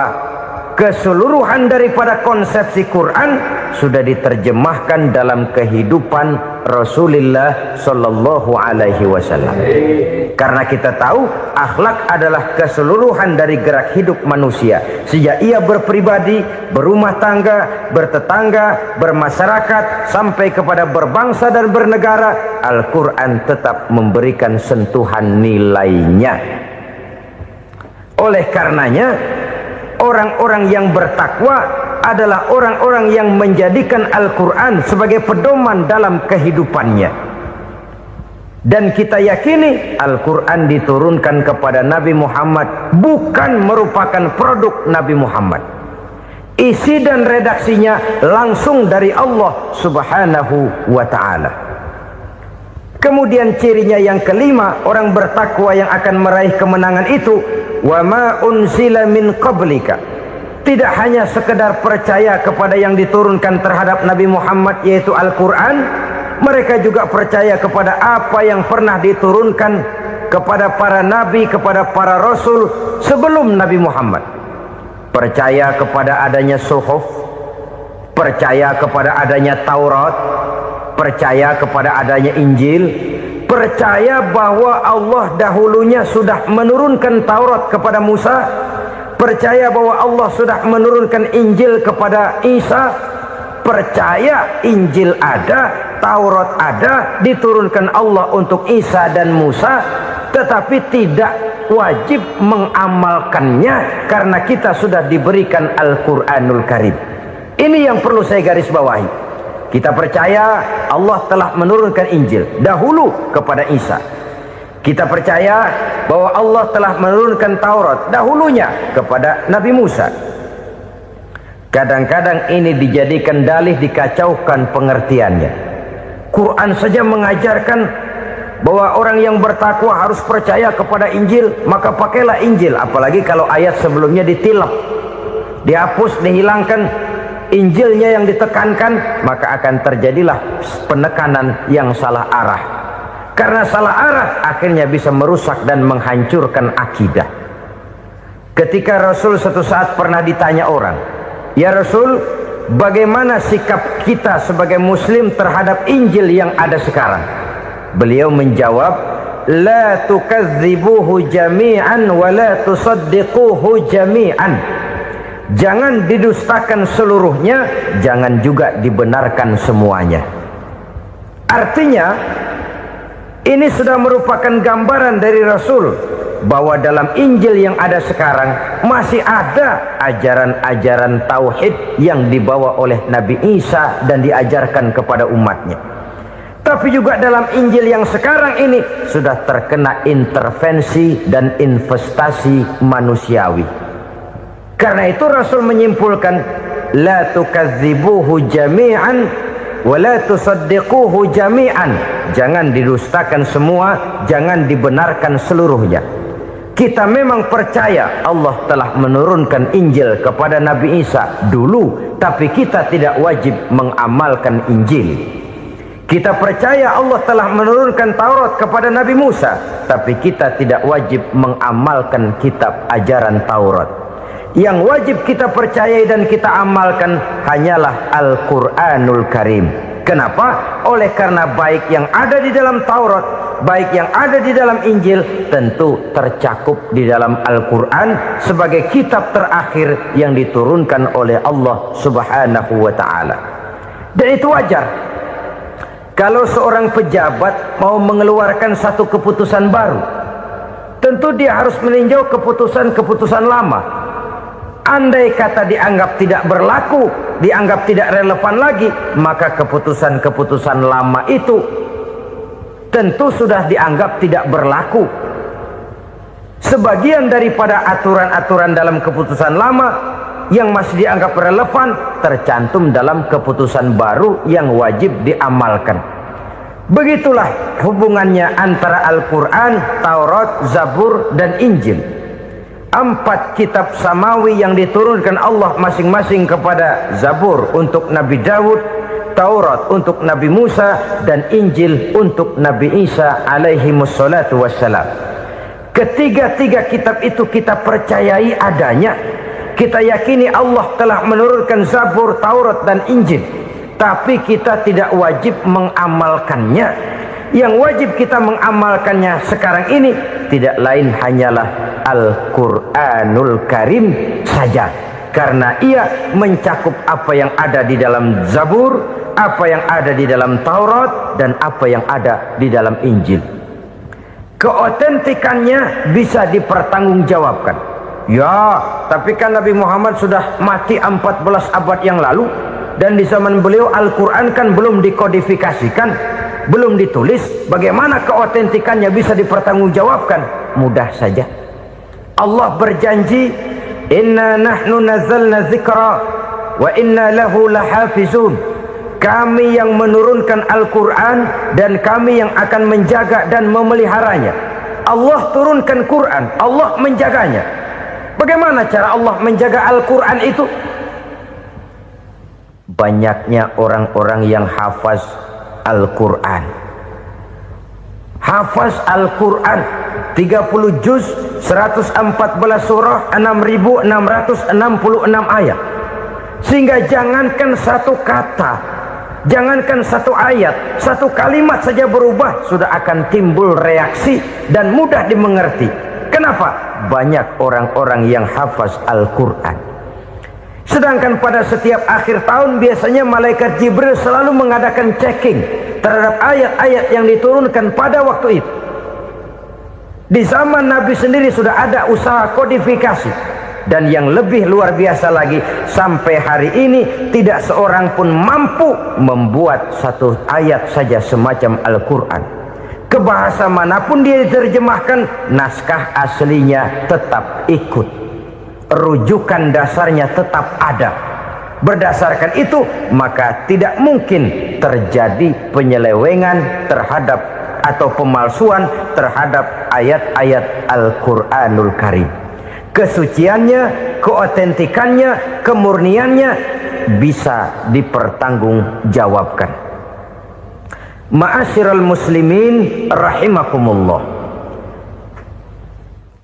keseluruhan daripada konsepsi Quran sudah diterjemahkan dalam kehidupan Rasulullah sallallahu alaihi wasallam. Karena kita tahu akhlak adalah keseluruhan dari gerak hidup manusia. Sejak ia berpribadi, berumah tangga, bertetangga, bermasyarakat, sampai kepada berbangsa dan bernegara, Al-Quran tetap memberikan sentuhan nilainya. Oleh karenanya, orang-orang yang bertakwa adalah orang-orang yang menjadikan Al-Quran sebagai pedoman dalam kehidupannya. Dan kita yakini Al-Quran diturunkan kepada Nabi Muhammad bukan merupakan produk Nabi Muhammad. Isi dan redaksinya langsung dari Allah subhanahu wa ta'ala. Kemudian cirinya yang kelima, orang bertakwa yang akan meraih kemenangan itu, wa ma unzila min qablika, tidak hanya sekedar percaya kepada yang diturunkan terhadap Nabi Muhammad yaitu Al-Quran, mereka juga percaya kepada apa yang pernah diturunkan kepada para nabi, kepada para rasul sebelum Nabi Muhammad. Percaya kepada adanya suhuf, percaya kepada adanya Taurat, percaya kepada adanya Injil, percaya bahwa Allah dahulunya sudah menurunkan Taurat kepada Musa, percaya bahwa Allah sudah menurunkan Injil kepada Isa, percaya Injil ada, Taurat ada, diturunkan Allah untuk Isa dan Musa, tetapi tidak wajib mengamalkannya karena kita sudah diberikan Al-Quranul Karim. Ini yang perlu saya garis bawahi. Kita percaya Allah telah menurunkan Injil dahulu kepada Isa. Kita percaya bahwa Allah telah menurunkan Taurat dahulunya kepada Nabi Musa. Kadang-kadang ini dijadikan dalih, dikacaukan pengertiannya. Quran saja mengajarkan bahwa orang yang bertakwa harus percaya kepada Injil, maka pakailah Injil. Apalagi kalau ayat sebelumnya ditilap, dihapus, dihilangkan, Injilnya yang ditekankan, maka akan terjadilah penekanan yang salah arah. Karena salah arah akhirnya bisa merusak dan menghancurkan akidah. Ketika Rasul suatu saat pernah ditanya orang, "Ya Rasul, bagaimana sikap kita sebagai muslim terhadap Injil yang ada sekarang?" Beliau menjawab, "La tukadzibuhu jami'an wa la tusaddiquhu jami'an." Jangan didustakan seluruhnya, jangan juga dibenarkan semuanya. Artinya, ini sudah merupakan gambaran dari Rasul bahwa dalam Injil yang ada sekarang masih ada ajaran-ajaran tauhid yang dibawa oleh Nabi Isa dan diajarkan kepada umatnya. Tapi juga dalam Injil yang sekarang ini sudah terkena intervensi dan investasi manusiawi. Karena itu Rasul menyimpulkan, la tukadzibuhu jami'an wa la tusaddiquhu jami'an. Jangan didustakan semua, jangan dibenarkan seluruhnya. Kita memang percaya Allah telah menurunkan Injil kepada Nabi Isa dulu, tapi kita tidak wajib mengamalkan Injil. Kita percaya Allah telah menurunkan Taurat kepada Nabi Musa, tapi kita tidak wajib mengamalkan kitab ajaran Taurat. Yang wajib kita percayai dan kita amalkan hanyalah Al-Quranul Karim. Kenapa? Oleh karena baik yang ada di dalam Taurat, baik yang ada di dalam Injil, tentu tercakup di dalam Al-Quran sebagai kitab terakhir yang diturunkan oleh Allah Subhanahu wa Ta'ala. Dan itu wajar. Kalau seorang pejabat mau mengeluarkan satu keputusan baru, tentu dia harus meninjau keputusan-keputusan lama. Andai kata dianggap tidak berlaku, dianggap tidak relevan lagi, maka keputusan-keputusan lama itu tentu sudah dianggap tidak berlaku. Sebagian daripada aturan-aturan dalam keputusan lama yang masih dianggap relevan tercantum dalam keputusan baru yang wajib diamalkan. Begitulah hubungannya antara Al-Quran, Taurat, Zabur, dan Injil. 4 kitab samawi yang diturunkan Allah masing-masing kepada Zabur untuk Nabi Daud, Taurat untuk Nabi Musa, dan Injil untuk Nabi Isa alaihi wassalatu wassalam. Ketiga-tiga kitab itu kita percayai adanya. Kita yakini Allah telah menurunkan Zabur, Taurat, dan Injil, tapi kita tidak wajib mengamalkannya. Yang wajib kita mengamalkannya sekarang ini tidak lain hanyalah Al-Quranul Karim saja, karena ia mencakup apa yang ada di dalam Zabur, apa yang ada di dalam Taurat, dan apa yang ada di dalam Injil. Keotentikannya bisa dipertanggungjawabkan. Ya, tapi kan Nabi Muhammad sudah mati 14 abad yang lalu, dan di zaman beliau Al-Quran kan belum dikodifikasikan, belum ditulis. Bagaimana keotentikannya bisa dipertanggungjawabkan? Mudah saja. Allah berjanji, inna nahnu nazzalna dzikra wa inna lahu lahafizun. Kami yang menurunkan Al-Quran dan kami yang akan menjaga dan memeliharanya. Allah turunkan Quran, Allah menjaganya. Bagaimana cara Allah menjaga Al-Quran itu? Banyaknya orang-orang yang hafaz Al-Quran. Hafaz Al-Quran 30 juz, 114 surah, 6.666 ayat. Sehingga jangankan satu kata, jangankan satu ayat, satu kalimat saja berubah sudah akan timbul reaksi dan mudah dimengerti. Kenapa? Banyak orang-orang yang hafaz Al-Quran. Sedangkan pada setiap akhir tahun biasanya malaikat Jibril selalu mengadakan checking terhadap ayat-ayat yang diturunkan pada waktu itu. Di zaman Nabi sendiri sudah ada usaha kodifikasi. Dan yang lebih luar biasa lagi, sampai hari ini tidak seorang pun mampu membuat satu ayat saja semacam Al-Quran. Ke bahasa manapun dia diterjemahkan, naskah aslinya tetap ikut, rujukan dasarnya tetap ada. Berdasarkan itu, maka tidak mungkin terjadi penyelewengan terhadap atau pemalsuan terhadap ayat-ayat Al-Quranul Karim. Kesuciannya, keotentikannya, kemurniannya bisa dipertanggungjawabkan. Ma'asyiral muslimin rahimakumullah.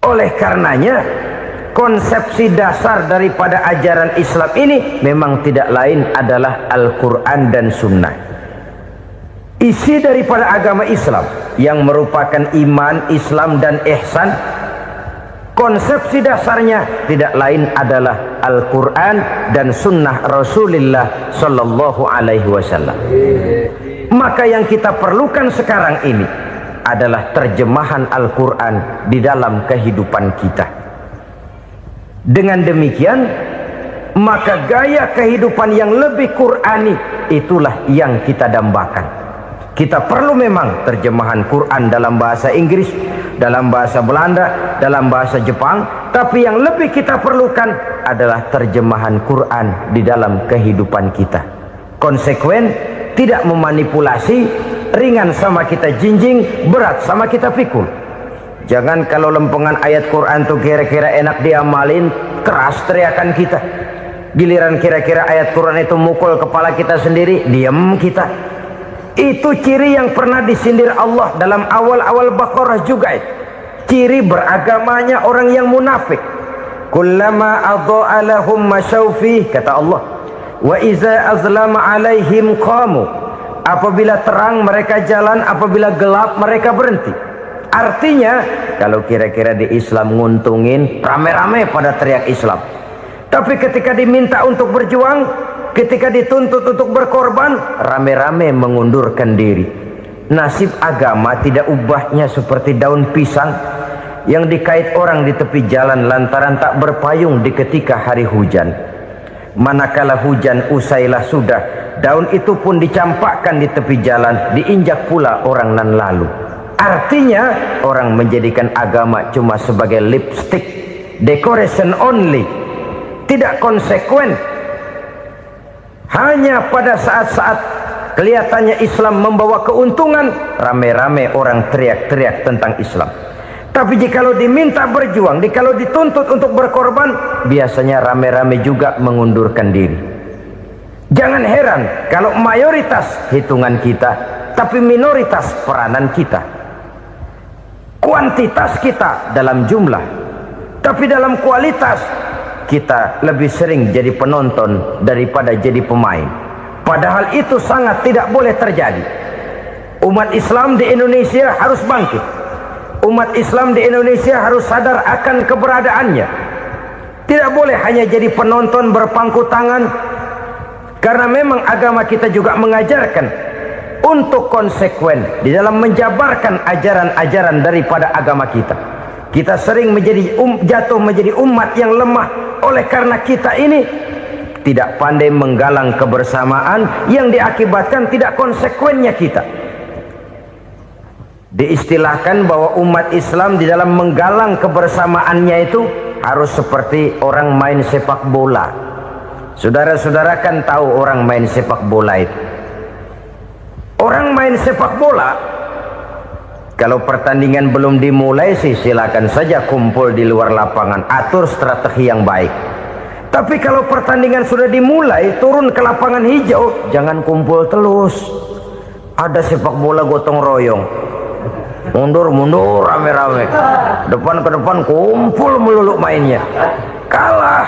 Oleh karenanya, konsepsi dasar daripada ajaran Islam ini memang tidak lain adalah Al-Quran dan Sunnah. Isi daripada agama Islam yang merupakan iman, Islam dan ihsan, konsepsi dasarnya tidak lain adalah Al-Quran dan Sunnah Rasulullah Sallallahu Alaihi Wasallam. Maka yang kita perlukan sekarang ini adalah terjemahan Al-Quran di dalam kehidupan kita. Dengan demikian, maka gaya kehidupan yang lebih Qurani itulah yang kita dambakan. Kita perlu memang terjemahan Quran dalam bahasa Inggris, dalam bahasa Belanda, dalam bahasa Jepang, tapi yang lebih kita perlukan adalah terjemahan Quran di dalam kehidupan kita. Konsekuen, tidak memanipulasi, ringan sama kita jinjing, berat sama kita pikul. Jangan kalau lempengan ayat Quran tuh kira-kira enak diamalin, keras teriakan kita. Giliran kira-kira ayat Quran itu mukul kepala kita sendiri, diam kita. Itu ciri yang pernah disindir Allah dalam awal-awal Baqarah juga. Ciri beragamanya orang yang munafik. Kullama adha'a lahum masyawfi, kata Allah, wa iza azlama alaihim qamu. Apabila terang mereka jalan, apabila gelap mereka berhenti. Artinya, kalau kira-kira di Islam nguntungin, rame-rame pada teriak Islam. Tapi ketika diminta untuk berjuang, ketika dituntut untuk berkorban, rame-rame mengundurkan diri. Nasib agama tidak ubahnya seperti daun pisang yang dikait orang di tepi jalan lantaran tak berpayung di ketika hari hujan. Manakala hujan usailah sudah, daun itu pun dicampakkan di tepi jalan, diinjak pula orang nan lalu. Artinya, orang menjadikan agama cuma sebagai lipstick, decoration only, tidak konsekuen. Hanya pada saat-saat kelihatannya Islam membawa keuntungan, rame-rame orang teriak-teriak tentang Islam. Tapi jikalau diminta berjuang, jikalau dituntut untuk berkorban, biasanya rame-rame juga mengundurkan diri. Jangan heran kalau mayoritas hitungan kita, tapi minoritas peranan kita. Kuantitas kita dalam jumlah, tapi dalam kualitas kita lebih sering jadi penonton daripada jadi pemain. Padahal itu sangat tidak boleh terjadi. Umat Islam di Indonesia harus bangkit. Umat Islam di Indonesia harus sadar akan keberadaannya. Tidak boleh hanya jadi penonton berpangku tangan. Karena memang agama kita juga mengajarkan untuk konsekuen di dalam menjabarkan ajaran-ajaran daripada agama kita. Kita sering menjadi jatuh menjadi umat yang lemah oleh karena kita ini tidak pandai menggalang kebersamaan yang diakibatkan tidak konsekuennya kita. Diistilahkan bahwa umat Islam di dalam menggalang kebersamaannya itu harus seperti orang main sepak bola. Saudara-saudara kan tahu orang main sepak bola itu. Orang main sepak bola, kalau pertandingan belum dimulai sih silakan saja kumpul di luar lapangan, atur strategi yang baik. Tapi kalau pertandingan sudah dimulai, turun ke lapangan hijau, jangan kumpul terus. Ada sepak bola gotong royong, mundur-mundur rame-rame, depan ke depan kumpul melulu mainnya. Kalah.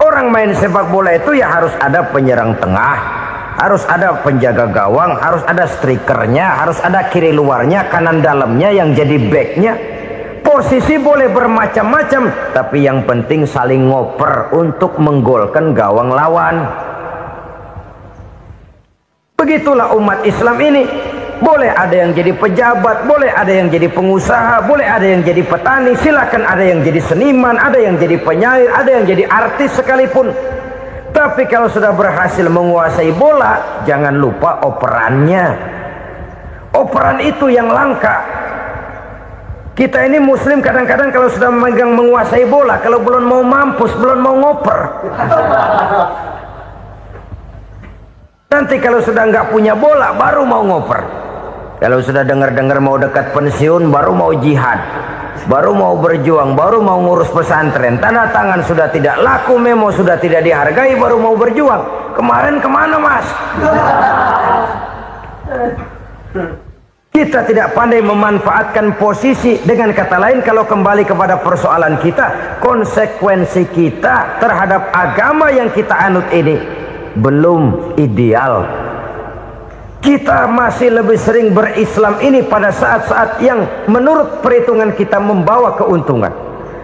Orang main sepak bola itu ya harus ada penyerang tengah, harus ada penjaga gawang, harus ada strikernya, harus ada kiri luarnya, kanan dalamnya yang jadi backnya. Posisi boleh bermacam-macam, tapi yang penting saling ngoper untuk menggolkan gawang lawan. Begitulah umat Islam ini. Boleh ada yang jadi pejabat, boleh ada yang jadi pengusaha, boleh ada yang jadi petani, silakan ada yang jadi seniman, ada yang jadi penyair, ada yang jadi artis sekalipun. Tapi kalau sudah berhasil menguasai bola, jangan lupa operannya. Operan itu yang langka. Kita ini muslim kadang-kadang kalau sudah memegang menguasai bola, kalau belum mau mampus, belum mau ngoper. Nanti kalau sudah nggak punya bola, baru mau ngoper. Kalau sudah dengar-dengar mau dekat pensiun, baru mau jihad, baru mau berjuang, baru mau ngurus pesantren. Tanda tangan sudah tidak laku, memo sudah tidak dihargai, baru mau berjuang. Kemarin kemana, Mas? Kita tidak pandai memanfaatkan posisi. Dengan kata lain, kalau kembali kepada persoalan kita, konsekuensi kita terhadap agama yang kita anut ini belum ideal. Kita masih lebih sering berislam ini pada saat-saat yang menurut perhitungan kita membawa keuntungan.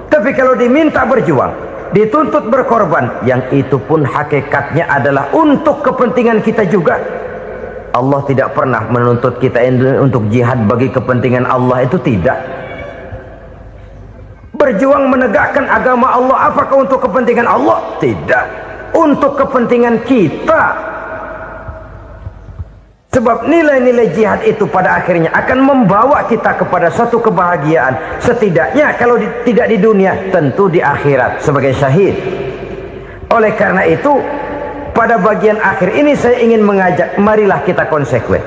Tapi kalau diminta berjuang, dituntut berkorban, yang itu pun hakikatnya adalah untuk kepentingan kita juga. Allah tidak pernah menuntut kita untuk jihad bagi kepentingan Allah, itu tidak. Berjuang menegakkan agama Allah, apakah untuk kepentingan Allah? Tidak. Untuk kepentingan kita. Sebab nilai-nilai jihad itu pada akhirnya akan membawa kita kepada satu kebahagiaan. Setidaknya kalau tidak di dunia, tentu di akhirat sebagai syahid. Oleh karena itu, pada bagian akhir ini saya ingin mengajak, marilah kita konsekuen.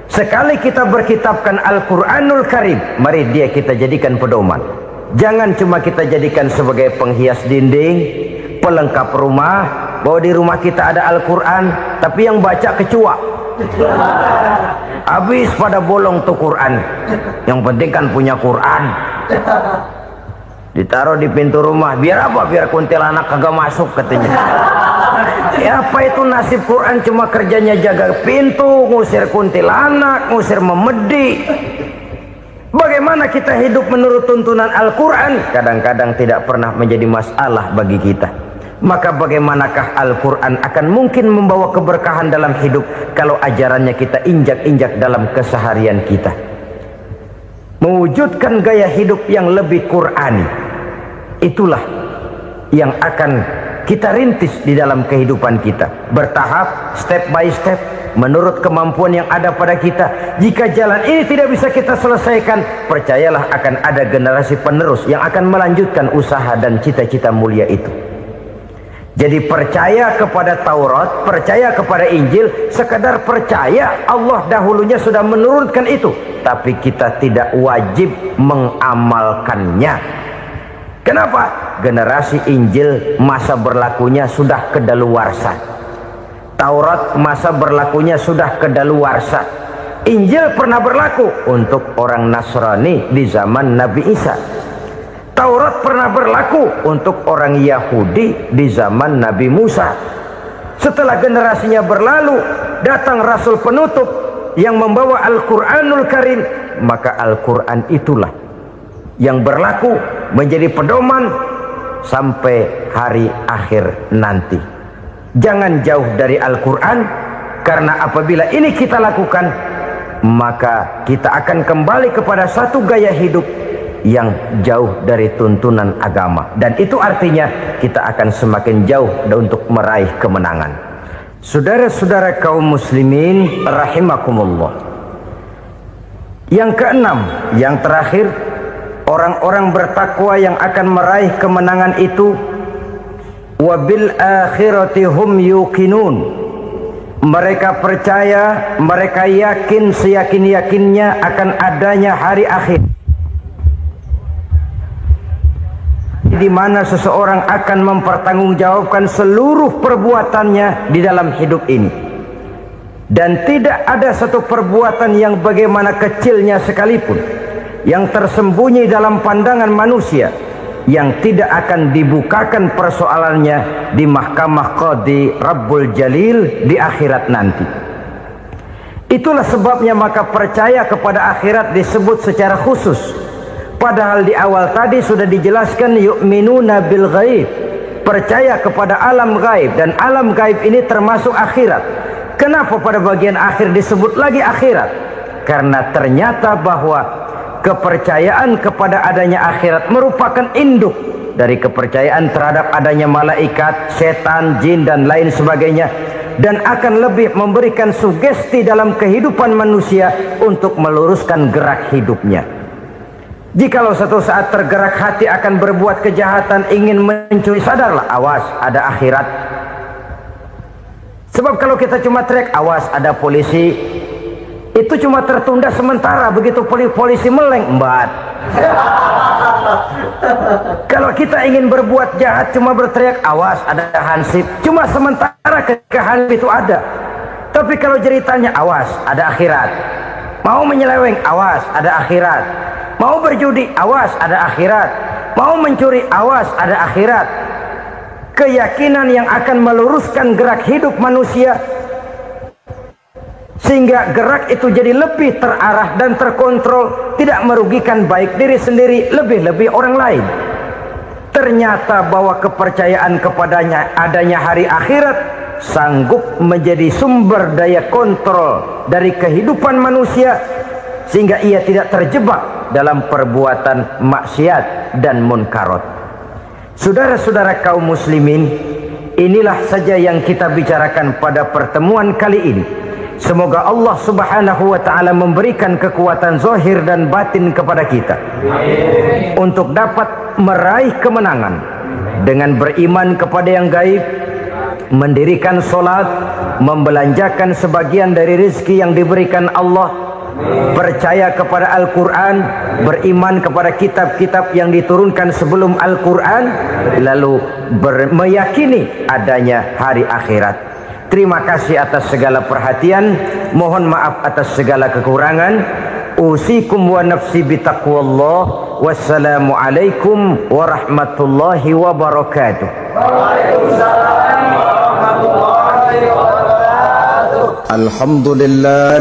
Sekali kita berkitabkan Al-Quranul Karim, mari dia kita jadikan pedoman. Jangan cuma kita jadikan sebagai penghias dinding, pelengkap rumah, bahwa di rumah kita ada Al-Quran, tapi yang baca kecoa. Habis pada bolong tuh Quran. Yang penting kan punya Quran. Ditaruh di pintu rumah, biar apa? Biar kuntilanak kagak masuk katanya. Ya, apa itu nasib Quran? Cuma kerjanya jaga pintu, ngusir kuntilanak, ngusir memedi. Bagaimana kita hidup menurut tuntunan Al-Quran? Kadang-kadang tidak pernah menjadi masalah bagi kita. Maka bagaimanakah Al-Quran akan mungkin membawa keberkahan dalam hidup kalau ajarannya kita injak-injak dalam keseharian kita? Mewujudkan gaya hidup yang lebih Qurani, itulah yang akan kita rintis di dalam kehidupan kita, bertahap, step by step, menurut kemampuan yang ada pada kita. Jika jalan ini tidak bisa kita selesaikan, percayalah akan ada generasi penerus yang akan melanjutkan usaha dan cita-cita mulia itu. Jadi percaya kepada Taurat, percaya kepada Injil, sekadar percaya Allah dahulunya sudah menurunkan itu, tapi kita tidak wajib mengamalkannya. Kenapa? Generasi Injil masa berlakunya sudah kedaluarsa. Taurat masa berlakunya sudah kedaluarsa. Injil pernah berlaku untuk orang Nasrani di zaman Nabi Isa. Taurat pernah berlaku untuk orang Yahudi di zaman Nabi Musa. Setelah generasinya berlalu, datang Rasul penutup yang membawa Al-Quranul Karim. Maka Al-Quran itulah yang berlaku menjadi pedoman sampai hari akhir nanti. Jangan jauh dari Al-Quran, karena apabila ini kita lakukan, maka kita akan kembali kepada satu gaya hidup yang jauh dari tuntunan agama, dan itu artinya kita akan semakin jauh untuk meraih kemenangan. Saudara-saudara kaum muslimin rahimakumullah. Yang keenam, yang terakhir, orang-orang bertakwa yang akan meraih kemenangan itu wabil akhirati hum yuqinun. Mereka percaya, mereka yakin seyakin-yakinnya akan adanya hari akhir, di mana seseorang akan mempertanggungjawabkan seluruh perbuatannya di dalam hidup ini, dan tidak ada satu perbuatan yang bagaimana kecilnya sekalipun yang tersembunyi dalam pandangan manusia yang tidak akan dibukakan persoalannya di mahkamah Qadi Rabbul Jalil di akhirat nanti. Itulah sebabnya maka percaya kepada akhirat disebut secara khusus. Padahal di awal tadi sudah dijelaskan yu'minuna bil ghaib, percaya kepada alam gaib, dan alam gaib ini termasuk akhirat. Kenapa pada bagian akhir disebut lagi akhirat? Karena ternyata bahwa kepercayaan kepada adanya akhirat merupakan induk dari kepercayaan terhadap adanya malaikat, setan, jin, dan lain sebagainya, dan akan lebih memberikan sugesti dalam kehidupan manusia untuk meluruskan gerak hidupnya. Jikalau satu saat tergerak hati akan berbuat kejahatan, ingin mencuri, sadarlah, awas, ada akhirat. Sebab kalau kita cuma teriak, awas, ada polisi, itu cuma tertunda sementara. Begitu polisi meleng, embat. Kalau kita ingin berbuat jahat, cuma berteriak, awas, ada hansip, cuma sementara ketika hansip itu ada. Tapi kalau ceritanya, awas, ada akhirat. Mau menyeleweng, awas, ada akhirat. Mau berjudi, awas, ada akhirat. Mau mencuri, awas, ada akhirat. Keyakinan yang akan meluruskan gerak hidup manusia, sehingga gerak itu jadi lebih terarah dan terkontrol, tidak merugikan baik diri sendiri, lebih-lebih orang lain. Ternyata bahwa kepercayaan kepadanya adanya hari akhirat sanggup menjadi sumber daya kontrol dari kehidupan manusia, sehingga ia tidak terjebak dalam perbuatan maksiat dan munkarat. Saudara-saudara kaum muslimin, inilah saja yang kita bicarakan pada pertemuan kali ini. Semoga Allah subhanahu wa ta'ala memberikan kekuatan zahir dan batin kepada kita untuk dapat meraih kemenangan dengan beriman kepada yang gaib, mendirikan solat, membelanjakan sebagian dari rezeki yang diberikan Allah, percaya kepada Al-Quran, beriman kepada kitab-kitab yang diturunkan sebelum Al-Quran, lalu meyakini adanya hari akhirat. Terima kasih atas segala perhatian, mohon maaf atas segala kekurangan. Usikum wa nafsi bitaqwallah. Wassalamu alaikum warahmatullahi wabarakatuh. Waalaikumsalam warahmatullahi wabarakatuh. Alhamdulillah,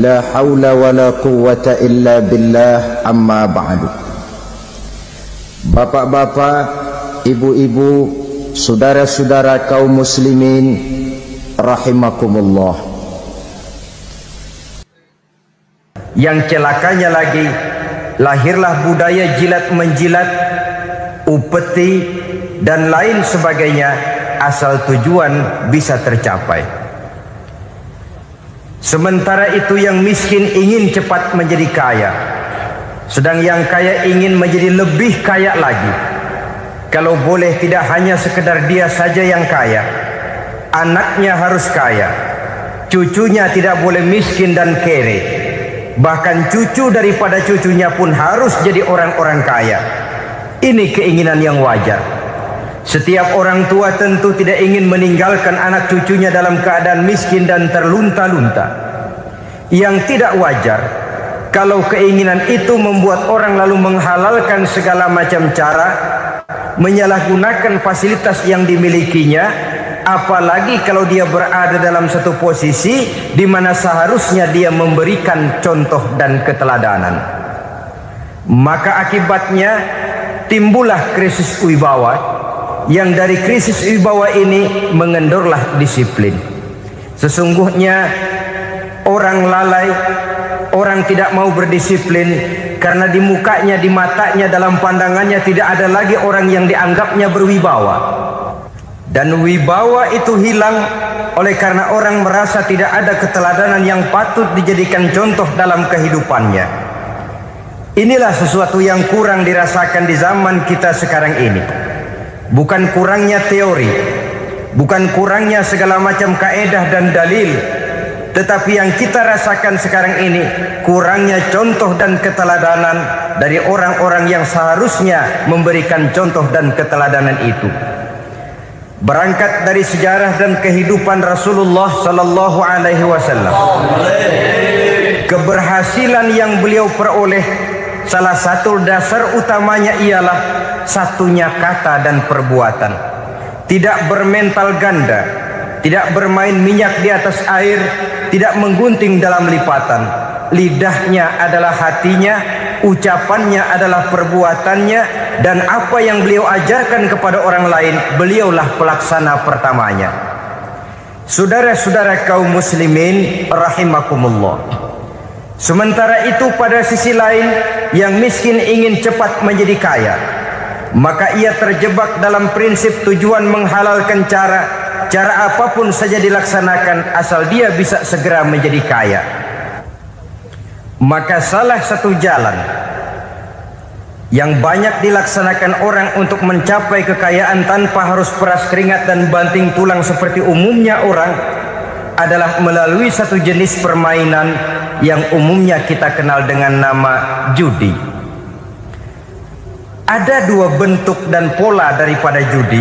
la hawla wa la quwwata illa billah, amma ba'du. Bapak-bapak, ibu-ibu, saudara-saudara kaum muslimin rahimakumullah. Yang celakanya lagi, lahirlah budaya jilat menjilat, upeti, dan lain sebagainya, asal tujuan bisa tercapai. Sementara itu yang miskin ingin cepat menjadi kaya, sedang yang kaya ingin menjadi lebih kaya lagi. Kalau boleh tidak hanya sekedar dia saja yang kaya, anaknya harus kaya, cucunya tidak boleh miskin dan kere, bahkan cucu daripada cucunya pun harus jadi orang-orang kaya. Ini keinginan yang wajar. Setiap orang tua tentu tidak ingin meninggalkan anak cucunya dalam keadaan miskin dan terlunta-lunta. Yang tidak wajar kalau keinginan itu membuat orang lalu menghalalkan segala macam cara, menyalahgunakan fasilitas yang dimilikinya, apalagi kalau dia berada dalam satu posisi di mana seharusnya dia memberikan contoh dan keteladanan. Maka akibatnya timbullah krisis wibawa, yang dari krisis wibawa ini mengendorlah disiplin. Sesungguhnya orang lalai, orang tidak mau berdisiplin karena di mukanya, di matanya, dalam pandangannya tidak ada lagi orang yang dianggapnya berwibawa. Dan wibawa itu hilang oleh karena orang merasa tidak ada keteladanan yang patut dijadikan contoh dalam kehidupannya. Inilah sesuatu yang kurang dirasakan di zaman kita sekarang ini. Bukan kurangnya teori, bukan kurangnya segala macam kaedah dan dalil, tetapi yang kita rasakan sekarang ini kurangnya contoh dan keteladanan dari orang-orang yang seharusnya memberikan contoh dan keteladanan itu. Berangkat dari sejarah dan kehidupan Rasulullah sallallahu alaihi wasallam, keberhasilan yang beliau peroleh, salah satu dasar utamanya ialah satunya kata dan perbuatan. Tidak bermental ganda, tidak bermain minyak di atas air, tidak menggunting dalam lipatan. Lidahnya adalah hatinya, ucapannya adalah perbuatannya, dan apa yang beliau ajarkan kepada orang lain, beliaulah pelaksana pertamanya. Saudara-saudara kaum muslimin rahimakumullah. Sementara itu pada sisi lain, yang miskin ingin cepat menjadi kaya, maka ia terjebak dalam prinsip tujuan menghalalkan cara apapun saja dilaksanakan asal dia bisa segera menjadi kaya. Maka salah satu jalan yang banyak dilaksanakan orang untuk mencapai kekayaan tanpa harus peras keringat dan banting tulang seperti umumnya orang adalah melalui satu jenis permainan yang umumnya kita kenal dengan nama judi. Ada dua bentuk dan pola daripada judi.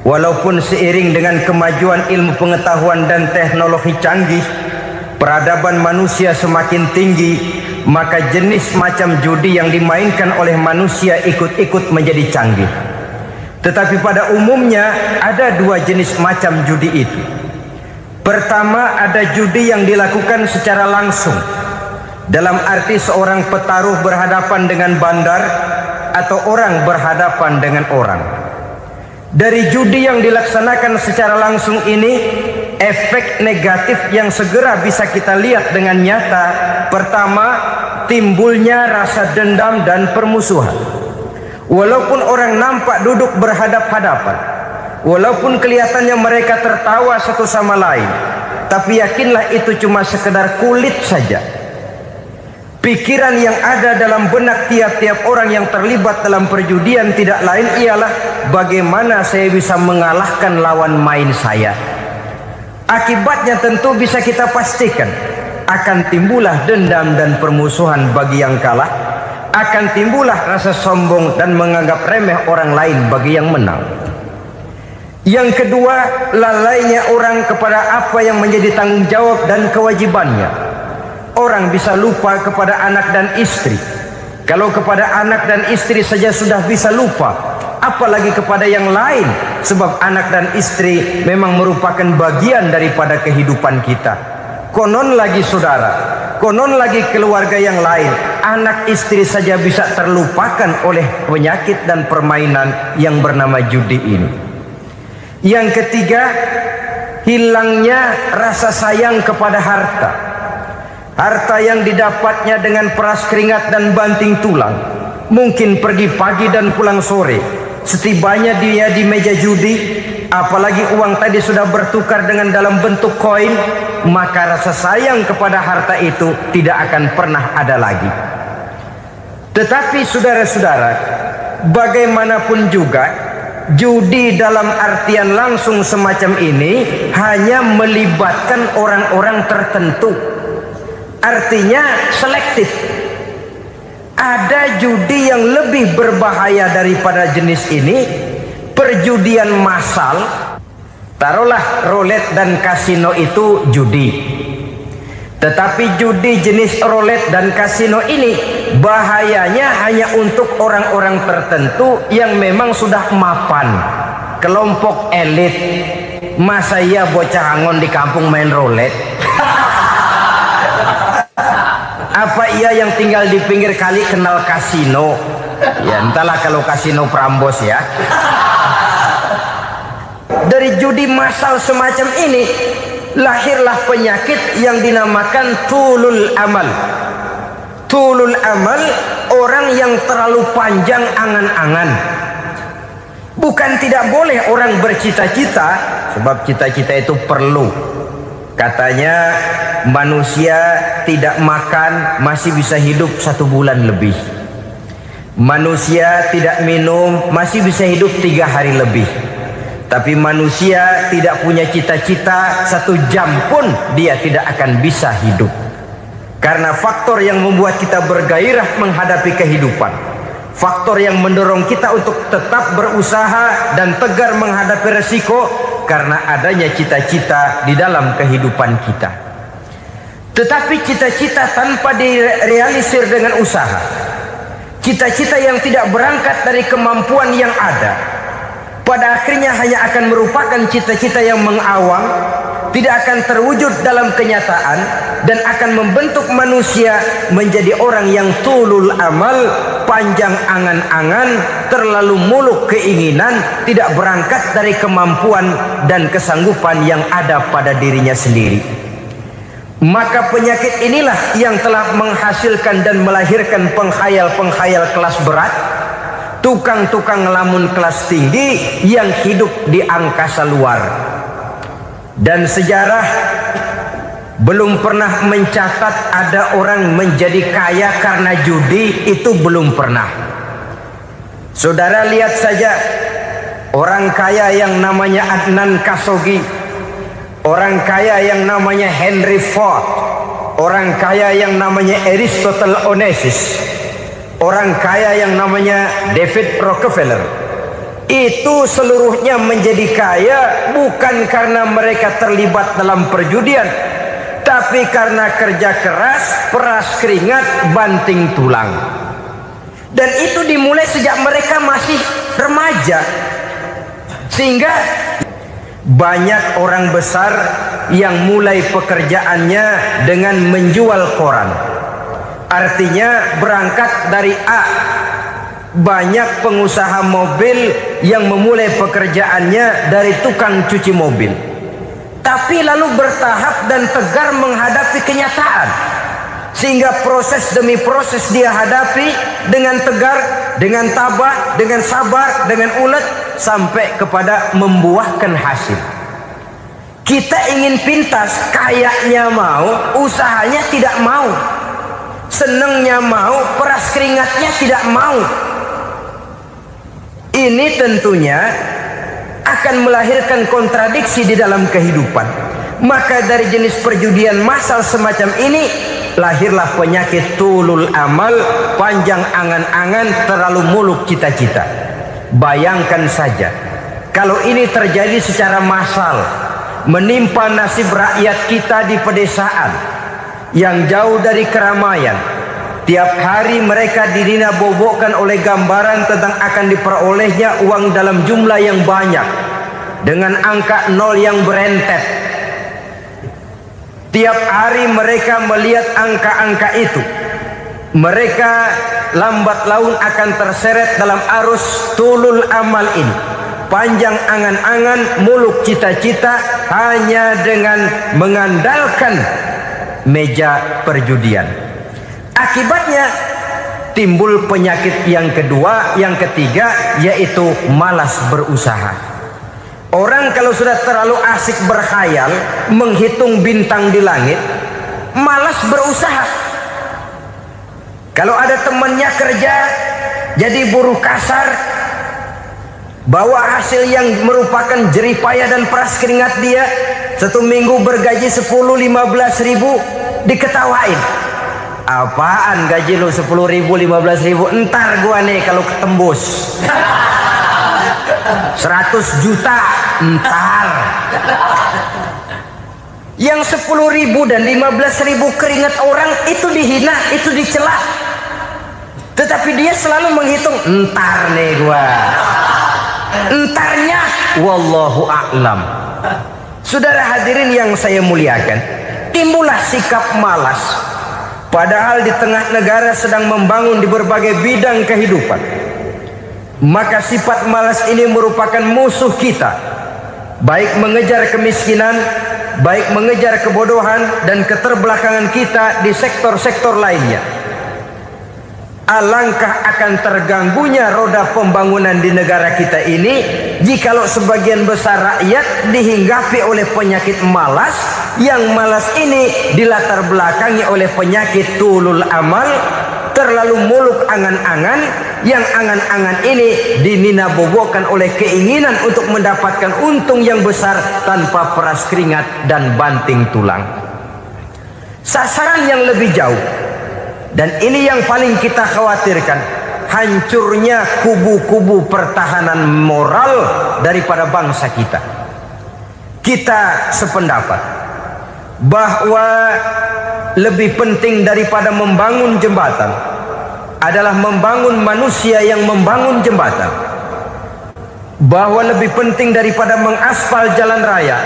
Walaupun seiring dengan kemajuan ilmu pengetahuan dan teknologi canggih, peradaban manusia semakin tinggi, maka jenis macam judi yang dimainkan oleh manusia ikut-ikut menjadi canggih. Tetapi pada umumnya ada dua jenis macam judi itu. Pertama, ada judi yang dilakukan secara langsung, dalam arti seorang petaruh berhadapan dengan bandar atau orang berhadapan dengan orang. Dari judi yang dilaksanakan secara langsung ini, efek negatif yang segera bisa kita lihat dengan nyata. Pertama, timbulnya rasa dendam dan permusuhan. Walaupun orang nampak duduk berhadap-hadapan, walaupun kelihatannya mereka tertawa satu sama lain, tapi yakinlah itu cuma sekedar kulit saja. Pikiran yang ada dalam benak tiap-tiap orang yang terlibat dalam perjudian tidak lain ialah bagaimana saya bisa mengalahkan lawan main saya. Akibatnya tentu bisa kita pastikan akan timbullah dendam dan permusuhan bagi yang kalah, akan timbullah rasa sombong dan menganggap remeh orang lain bagi yang menang. Yang kedua, lalainya orang kepada apa yang menjadi tanggung jawab dan kewajibannya. Orang bisa lupa kepada anak dan istri. Kalau kepada anak dan istri saja sudah bisa lupa, apalagi kepada yang lain, sebab anak dan istri memang merupakan bagian daripada kehidupan kita. Konon lagi saudara, konon lagi keluarga yang lain, anak istri saja bisa terlupakan oleh penyakit dan permainan yang bernama judi ini. Yang ketiga, hilangnya rasa sayang kepada harta. Harta yang didapatnya dengan peras keringat dan banting tulang, mungkin pergi pagi dan pulang sore. Setibanya dia di meja judi, apalagi uang tadi sudah bertukar dengan dalam bentuk koin, maka rasa sayang kepada harta itu tidak akan pernah ada lagi. Tetapi saudara-saudara, bagaimanapun juga, judi dalam artian langsung semacam ini hanya melibatkan orang-orang tertentu. Artinya selektif. Ada judi yang lebih berbahaya daripada jenis ini, perjudian massal. Taruhlah roulette dan kasino itu judi. Tetapi judi jenis roulette dan kasino ini bahayanya hanya untuk orang-orang tertentu yang memang sudah mapan, kelompok elit. Masa iya bocah angon di kampung main roulette? Apa ia yang tinggal di pinggir kali kenal kasino? Ya entahlah kalau kasino Prambos ya. Dari judi massal semacam ini lahirlah penyakit yang dinamakan tulul amal. Tulul amal, orang yang terlalu panjang angan-angan. Bukan tidak boleh orang bercita-cita, sebab cita-cita itu perlu. Katanya manusia tidak makan masih bisa hidup 1 bulan lebih. Manusia tidak minum masih bisa hidup 3 hari lebih. Tapi manusia tidak punya cita-cita 1 jam pun dia tidak akan bisa hidup. Karena faktor yang membuat kita bergairah menghadapi kehidupan, faktor yang mendorong kita untuk tetap berusaha dan tegar menghadapi resiko, karena adanya cita-cita di dalam kehidupan kita. Tetapi cita-cita tanpa direalisir dengan usaha, cita-cita yang tidak berangkat dari kemampuan yang ada, pada akhirnya hanya akan merupakan cita-cita yang mengawang, tidak akan terwujud dalam kenyataan, dan akan membentuk manusia menjadi orang yang tulul amal, panjang angan-angan, terlalu muluk keinginan, tidak berangkat dari kemampuan dan kesanggupan yang ada pada dirinya sendiri. Maka penyakit inilah yang telah menghasilkan dan melahirkan penghayal-penghayal kelas berat, tukang-tukang ngelamun kelas tinggi yang hidup di angkasa luar. Dan sejarah belum pernah mencatat ada orang menjadi kaya karena judi, itu belum pernah. Saudara lihat saja orang kaya yang namanya Adnan Khashoggi, orang kaya yang namanya Henry Ford, orang kaya yang namanya Aristotle Onassis, orang kaya yang namanya David Rockefeller. Itu seluruhnya menjadi kaya bukan karena mereka terlibat dalam perjudian, tapi karena kerja keras, peras keringat, banting tulang. Dan itu dimulai sejak mereka masih remaja. Sehingga banyak orang besar yang mulai pekerjaannya dengan menjual koran. Artinya berangkat dari A. Banyak pengusaha mobil yang memulai pekerjaannya dari tukang cuci mobil, tapi lalu bertahap dan tegar menghadapi kenyataan, sehingga proses demi proses dia hadapi dengan tegar, dengan tabah, dengan sabar, dengan ulet, sampai kepada membuahkan hasil. Kita ingin pintas, kayaknya mau, usahanya tidak mau, senengnya mau, peras keringatnya tidak mau. Ini tentunya akan melahirkan kontradiksi di dalam kehidupan. Maka dari jenis perjudian massal semacam ini lahirlah penyakit tulul amal, panjang angan-angan, terlalu muluk cita-cita. Bayangkan saja kalau ini terjadi secara massal, menimpa nasib rakyat kita di pedesaan yang jauh dari keramaian. Tiap hari mereka didina-bobokkan oleh gambaran tentang akan diperolehnya uang dalam jumlah yang banyak dengan angka nol yang berentet. Tiap hari mereka melihat angka-angka itu. Mereka lambat laun akan terseret dalam arus tulul amal ini. Panjang angan-angan, muluk cita-cita, hanya dengan mengandalkan meja perjudian. Akibatnya timbul penyakit yang kedua, yang ketiga, yaitu malas berusaha. Orang kalau sudah terlalu asik berkhayal, menghitung bintang di langit, malas berusaha. Kalau ada temannya kerja jadi buruh kasar, bawa hasil yang merupakan jerih payah dan peras keringat dia, 1 minggu bergaji 10-15 ribu, diketawain. Apaan gaji lu 10 ribu, 15 ribu? Entar gua nih kalau ketembus 100 juta, entar. Yang 10 ribu dan 15 ribu keringat orang itu dihina, itu dicela. Tetapi dia selalu menghitung, entar nih gua. Entarnya wallahu a'lam. Saudara hadirin yang saya muliakan, timbullah sikap malas. Padahal di tengah negara sedang membangun di berbagai bidang kehidupan. Maka sifat malas ini merupakan musuh kita, baik mengejar kemiskinan, baik mengejar kebodohan dan keterbelakangan kita di sektor-sektor lainnya. Alangkah akan terganggunya roda pembangunan di negara kita ini jikalau sebagian besar rakyat dihinggapi oleh penyakit malas, yang malas ini dilatar belakangi oleh penyakit tulul amal, terlalu muluk angan-angan, yang angan-angan ini dinina-bobokkan oleh keinginan untuk mendapatkan untung yang besar tanpa peras keringat dan banting tulang. Sasaran yang lebih jauh, dan ini yang paling kita khawatirkan, hancurnya kubu-kubu pertahanan moral daripada bangsa kita. Kita sependapat bahwa lebih penting daripada membangun jembatan adalah membangun manusia yang membangun jembatan. Bahwa lebih penting daripada mengaspal jalan raya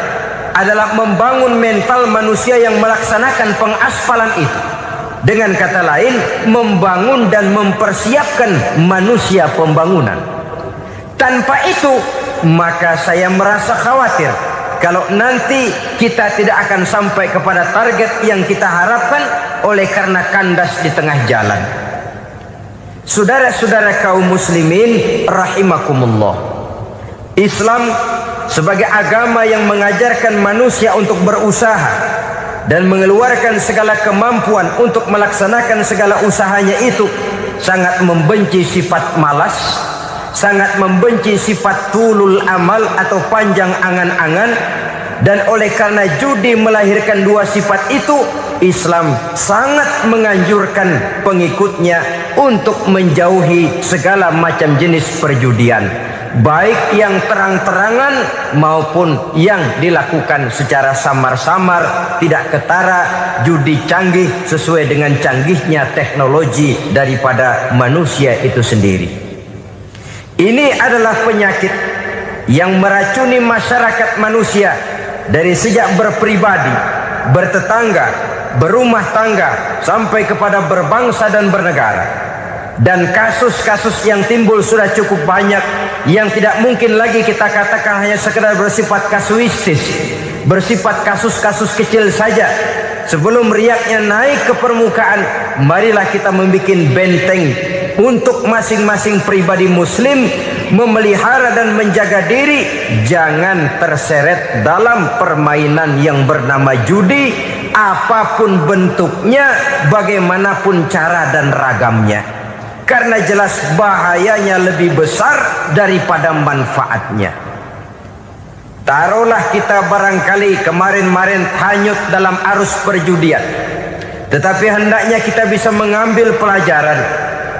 adalah membangun mental manusia yang melaksanakan pengaspalan itu. Dengan kata lain, membangun dan mempersiapkan manusia pembangunan. Tanpa itu, maka saya merasa khawatir kalau nanti kita tidak akan sampai kepada target yang kita harapkan oleh karena kandas di tengah jalan. Saudara-saudara kaum muslimin rahimakumullah, Islam sebagai agama yang mengajarkan manusia untuk berusaha dan mengeluarkan segala kemampuan untuk melaksanakan segala usahanya itu, sangat membenci sifat malas, sangat membenci sifat tulul amal atau panjang angan-angan. Dan oleh karena judi melahirkan dua sifat itu, Islam sangat menganjurkan pengikutnya untuk menjauhi segala macam jenis perjudian, baik yang terang-terangan maupun yang dilakukan secara samar-samar, tidak ketara, judi canggih sesuai dengan canggihnya teknologi daripada manusia itu sendiri. Ini adalah penyakit yang meracuni masyarakat manusia dari sejak berpribadi, bertetangga, berumah tangga, sampai kepada berbangsa dan bernegara. Dan kasus-kasus yang timbul sudah cukup banyak, yang tidak mungkin lagi kita katakan hanya sekedar bersifat kasuistis, bersifat kasus-kasus kecil saja. Sebelum riaknya naik ke permukaan, marilah kita membuat benteng untuk masing-masing pribadi muslim memelihara dan menjaga diri jangan terseret dalam permainan yang bernama judi, apapun bentuknya, bagaimanapun cara dan ragamnya. Karena jelas bahayanya lebih besar daripada manfaatnya. Taruhlah kita barangkali kemarin-marin hanyut dalam arus perjudian, tetapi hendaknya kita bisa mengambil pelajaran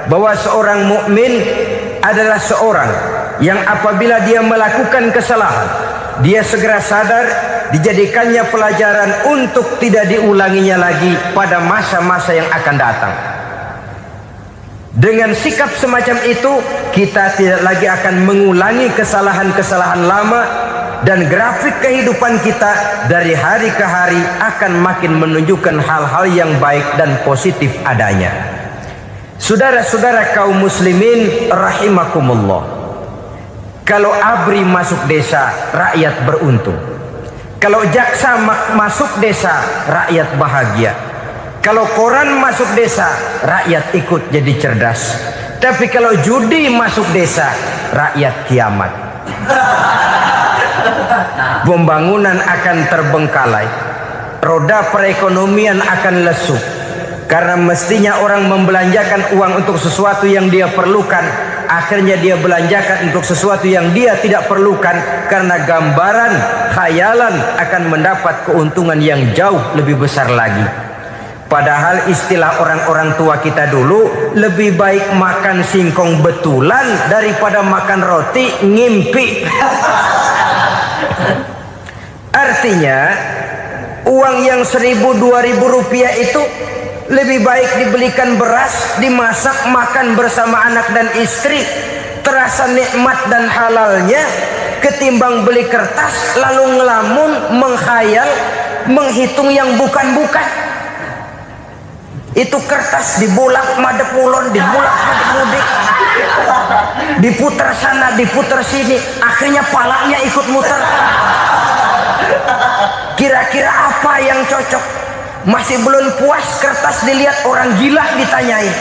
bahwa seorang mukmin adalah seorang yang apabila dia melakukan kesalahan, dia segera sadar, dijadikannya pelajaran untuk tidak diulanginya lagi pada masa-masa yang akan datang. Dengan sikap semacam itu, kita tidak lagi akan mengulangi kesalahan-kesalahan lama, dan grafik kehidupan kita dari hari ke hari akan makin menunjukkan hal-hal yang baik dan positif adanya. Saudara-saudara kaum muslimin rahimakumullah, kalau ABRI masuk desa, rakyat beruntung. Kalau jaksa masuk desa, rakyat bahagia. Kalau koran masuk desa, rakyat ikut jadi cerdas. Tapi kalau judi masuk desa, rakyat kiamat. Pembangunan akan terbengkalai, roda perekonomian akan lesu. Karena mestinya orang membelanjakan uang untuk sesuatu yang dia perlukan, akhirnya dia belanjakan untuk sesuatu yang dia tidak perlukan, karena gambaran, khayalan akan mendapat keuntungan yang jauh lebih besar lagi. Padahal istilah orang-orang tua kita dulu, lebih baik makan singkong betulan daripada makan roti ngimpi. Artinya uang yang 1.000-2.000 rupiah itu lebih baik dibelikan beras, dimasak, makan bersama anak dan istri, terasa nikmat dan halalnya, ketimbang beli kertas lalu ngelamun, menghayal, menghitung yang bukan-bukan. Itu kertas dibolak madep ulon, dibolak madep mudik, diputar sana, diputar sini, akhirnya palanya ikut muter. Kira-kira apa yang cocok? Masih belum puas, kertas dilihat, orang gila ditanyain.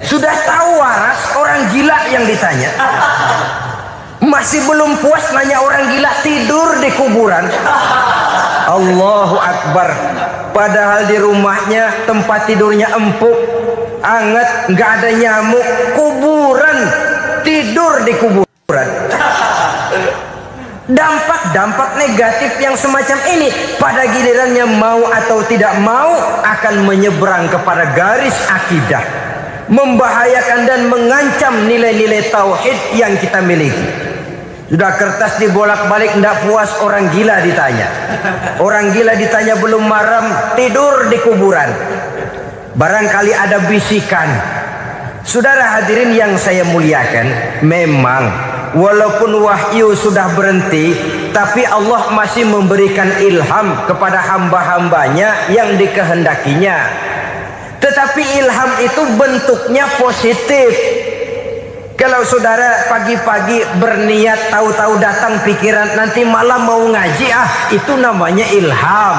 Sudah tahu waras, orang gila yang ditanya. Masih belum puas, nanya orang gila, tidur di kuburan. Allahu Akbar. Padahal di rumahnya tempat tidurnya empuk, anget, nggak ada nyamuk. Kuburan, tidur di kuburan. Dampak-dampak negatif yang semacam ini pada gilirannya mau atau tidak mau akan menyeberang kepada garis akidah, membahayakan dan mengancam nilai-nilai tauhid yang kita miliki. Sudah kertas dibolak-balik, tidak puas, orang gila ditanya. Orang gila ditanya belum maram, tidur di kuburan. Barangkali ada bisikan. Saudara hadirin yang saya muliakan, memang walaupun wahyu sudah berhenti, tapi Allah masih memberikan ilham kepada hamba-hambanya yang dikehendakinya. Tetapi ilham itu bentuknya positif. Kalau saudara pagi-pagi berniat, tahu-tahu datang pikiran nanti malam mau ngaji, itu namanya ilham.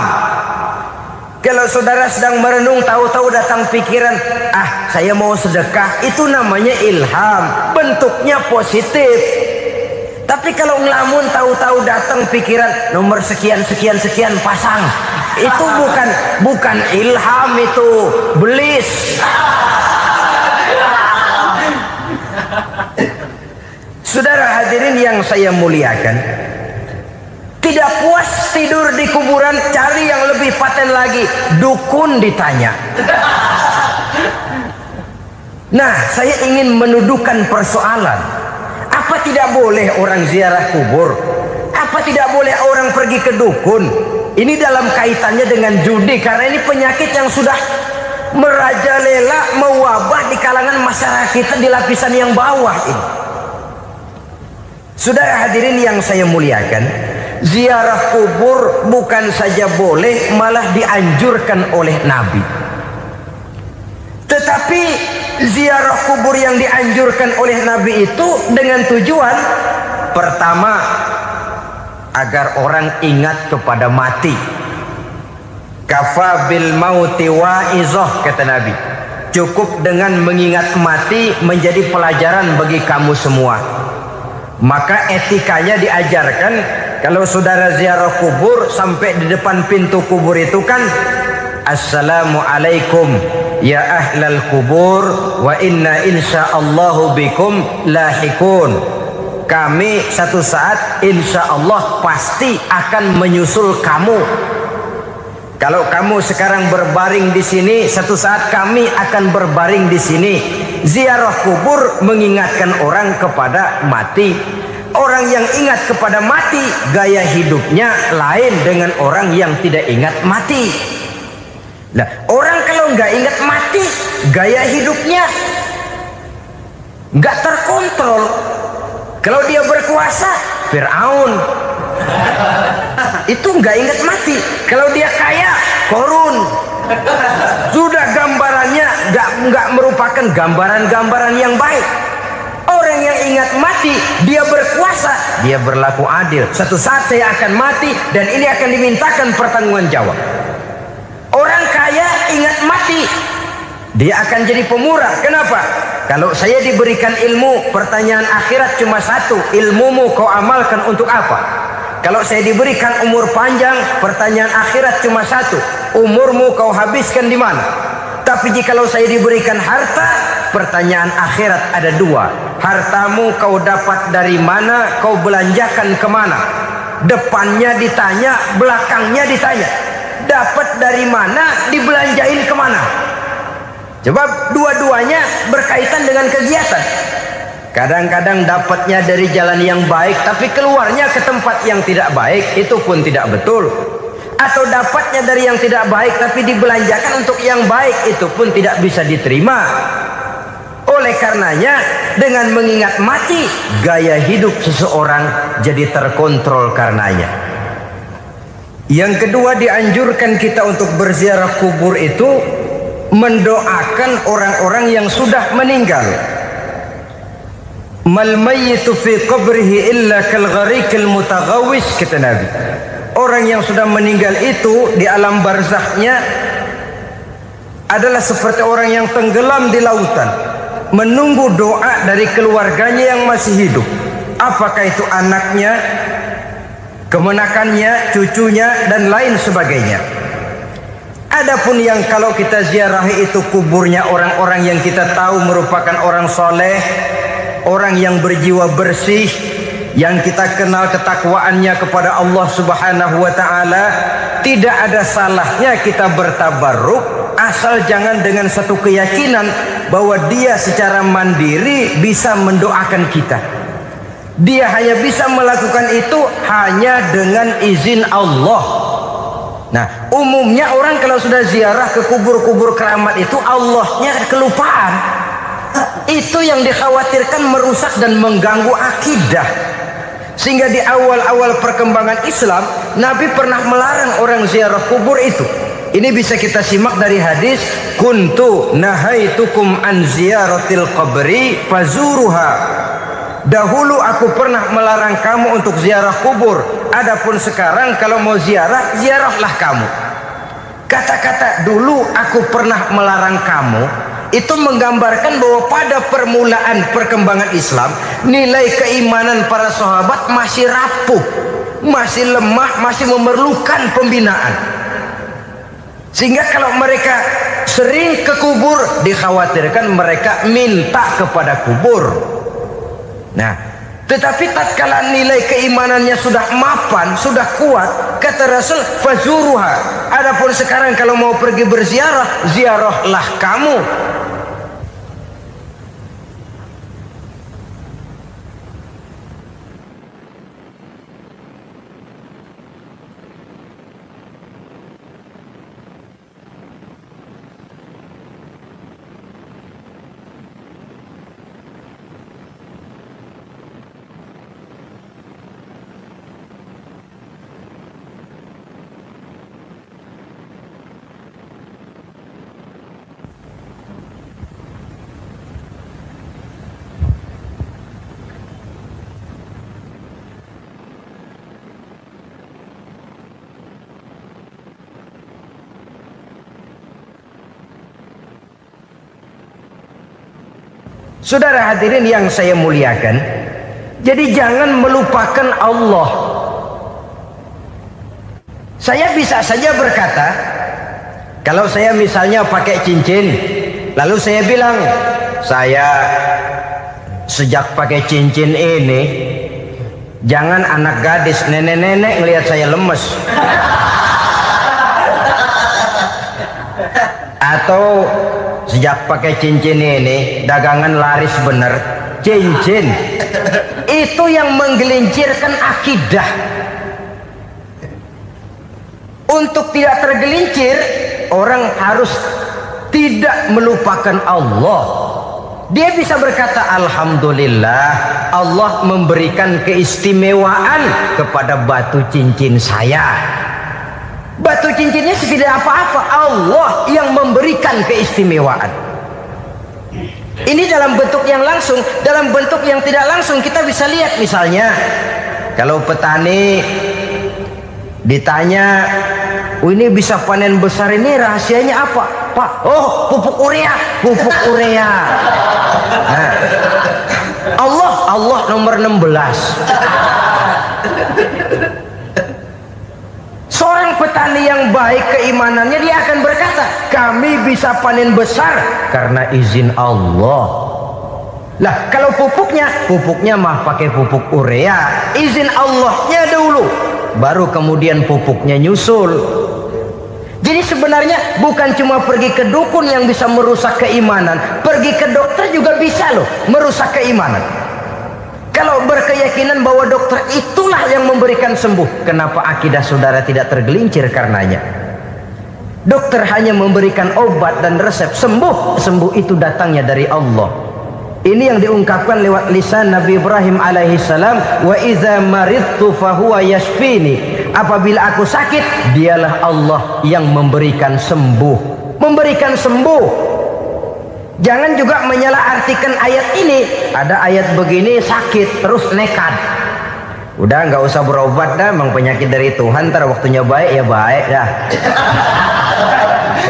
Kalau saudara sedang merenung, tahu-tahu datang pikiran, saya mau sedekah, itu namanya ilham, bentuknya positif. Tapi kalau ngelamun, tahu-tahu datang pikiran nomor sekian sekian sekian pasang, itu bukan ilham, itu belis. Saudara hadirin yang saya muliakan, tidak puas tidur di kuburan, cari yang lebih paten lagi, dukun ditanya. Nah, saya ingin menuduhkan persoalan. Apa tidak boleh orang ziarah kubur? Apa tidak boleh orang pergi ke dukun? Ini dalam kaitannya dengan judi, karena ini penyakit yang sudah merajalela, mewabah di kalangan masyarakat kita di lapisan yang bawah ini. Saudara hadirin yang saya muliakan, ziarah kubur bukan saja boleh, malah dianjurkan oleh Nabi. Tetapi ziarah kubur yang dianjurkan oleh Nabi itu dengan tujuan pertama, agar orang ingat kepada mati. Kafa bil mauti wa'izah, kata Nabi. Cukup dengan mengingat mati menjadi pelajaran bagi kamu semua. Maka etikanya diajarkan, kalau saudara ziarah kubur, sampai di depan pintu kubur itu kan, Assalamualaikum ya ahlal kubur wa inna insyaallahu bikum lahikun. Kami satu saat insya Allah pasti akan menyusul kamu. Kalau kamu sekarang berbaring di sini, satu saat kami akan berbaring di sini. Ziarah kubur mengingatkan orang kepada mati. Orang yang ingat kepada mati, gaya hidupnya lain dengan orang yang tidak ingat mati. Nah, orang kalau nggak ingat mati, gaya hidupnya nggak terkontrol. Kalau dia berkuasa, Fir'aun. Itu nggak ingat mati. Kalau dia kaya, Korun. Sudah gambarannya nggak merupakan gambaran-gambaran yang baik. Orang yang ingat mati, dia berkuasa, dia berlaku adil. Suatu saat saya akan mati dan ini akan dimintakan pertanggungan jawab. Orang kaya ingat mati, dia akan jadi pemurah. Kenapa? Kalau saya diberikan ilmu, pertanyaan akhirat cuma satu, ilmumu kau amalkan untuk apa? Kalau saya diberikan umur panjang, pertanyaan akhirat cuma satu, umurmu kau habiskan di mana? Tapi jikalau saya diberikan harta, pertanyaan akhirat ada dua, hartamu kau dapat dari mana, kau belanjakan kemana? Depannya ditanya, belakangnya ditanya. Dapat dari mana, dibelanjain kemana? Coba dua-duanya berkaitan dengan kegiatan. Kadang-kadang dapatnya dari jalan yang baik, tapi keluarnya ke tempat yang tidak baik, itu pun tidak betul. Atau dapatnya dari yang tidak baik, tapi dibelanjakan untuk yang baik, itu pun tidak bisa diterima. Oleh karenanya, dengan mengingat mati, gaya hidup seseorang jadi terkontrol karenanya. Yang kedua, dianjurkan kita untuk berziarah kubur itu mendoakan orang-orang yang sudah meninggal. Mal mayyitu fi qabrihi illa kal gharikil mutaghawis, kata Nabi. Orang yang sudah meninggal itu di alam barzakhnya adalah seperti orang yang tenggelam di lautan, menunggu doa dari keluarganya yang masih hidup. Apakah itu anaknya, kemenakannya, cucunya, dan lain sebagainya. Adapun yang kalau kita ziarahi itu kuburnya orang-orang yang kita tahu merupakan orang soleh, orang yang berjiwa bersih, yang kita kenal ketakwaannya kepada Allah Subhanahu wa ta'ala, tidak ada salahnya kita bertabarruk, asal jangan dengan satu keyakinan bahwa dia secara mandiri bisa mendoakan kita. Dia hanya bisa melakukan itu hanya dengan izin Allah. Nah, umumnya orang kalau sudah ziarah ke kubur-kubur keramat itu Allahnya kelupaan. Itu yang dikhawatirkan merusak dan mengganggu akidah. Sehingga di awal-awal perkembangan Islam, Nabi pernah melarang orang ziarah kubur itu. Ini bisa kita simak dari hadis, kuntu nahaitukum an ziyaratil qabri fazuruha. Dahulu aku pernah melarang kamu untuk ziarah kubur. Adapun sekarang kalau mau ziarah, ziarahlah kamu. Kata-kata dulu aku pernah melarang kamu itu menggambarkan bahwa pada permulaan perkembangan Islam, nilai keimanan para sahabat masih rapuh, masih lemah, masih memerlukan pembinaan. Sehingga kalau mereka sering ke kubur, dikhawatirkan mereka minta kepada kubur. Nah, tetapi tatkala nilai keimanannya sudah mapan, sudah kuat, kata Rasul, fazuruha. Adapun sekarang kalau mau pergi berziarah, ziarahlah kamu. Saudara hadirin yang saya muliakan, jadi jangan melupakan Allah. Saya bisa saja berkata, kalau saya misalnya pakai cincin, lalu saya bilang, saya sejak pakai cincin ini, jangan anak gadis, nenek-nenek ngelihat saya lemes. Atau sejak pakai cincin ini dagangan laris bener. Cincin itu yang menggelincirkan akidah. Untuk tidak tergelincir, orang harus tidak melupakan Allah. Dia bisa berkata, alhamdulillah Allah memberikan keistimewaan kepada batu cincin saya. Batu cincinnya tidak apa-apa, Allah yang memberikan keistimewaan. Ini dalam bentuk yang langsung. Dalam bentuk yang tidak langsung kita bisa lihat, misalnya kalau petani ditanya, ini bisa panen besar ini rahasianya apa Pak? Oh, pupuk urea. Pupuk urea. Nah, Allah nomor 16. Seorang petani yang baik keimanannya, dia akan berkata, kami bisa panen besar karena izin Allah. Lah, kalau pupuknya mah pakai pupuk urea, izin Allahnya dulu, baru kemudian pupuknya nyusul. Jadi sebenarnya bukan cuma pergi ke dukun yang bisa merusak keimanan, pergi ke dokter juga bisa loh merusak keimanan. Kalau berkeyakinan bahwa dokter itulah yang memberikan sembuh, kenapa akidah saudara tidak tergelincir karenanya? Dokter hanya memberikan obat dan resep, sembuh itu datangnya dari Allah. Ini yang diungkapkan lewat lisan Nabi Ibrahim alaihissalam, wa iza maridtu fahuwa yashfini. Apabila aku sakit, dialah Allah yang memberikan sembuh. Memberikan sembuh. Jangan juga menyalahartikan ayat ini. Ada ayat begini sakit terus nekat. Udah nggak usah berobat dah, memang penyakit dari Tuhan. Ntar waktunya baik ya baik dah.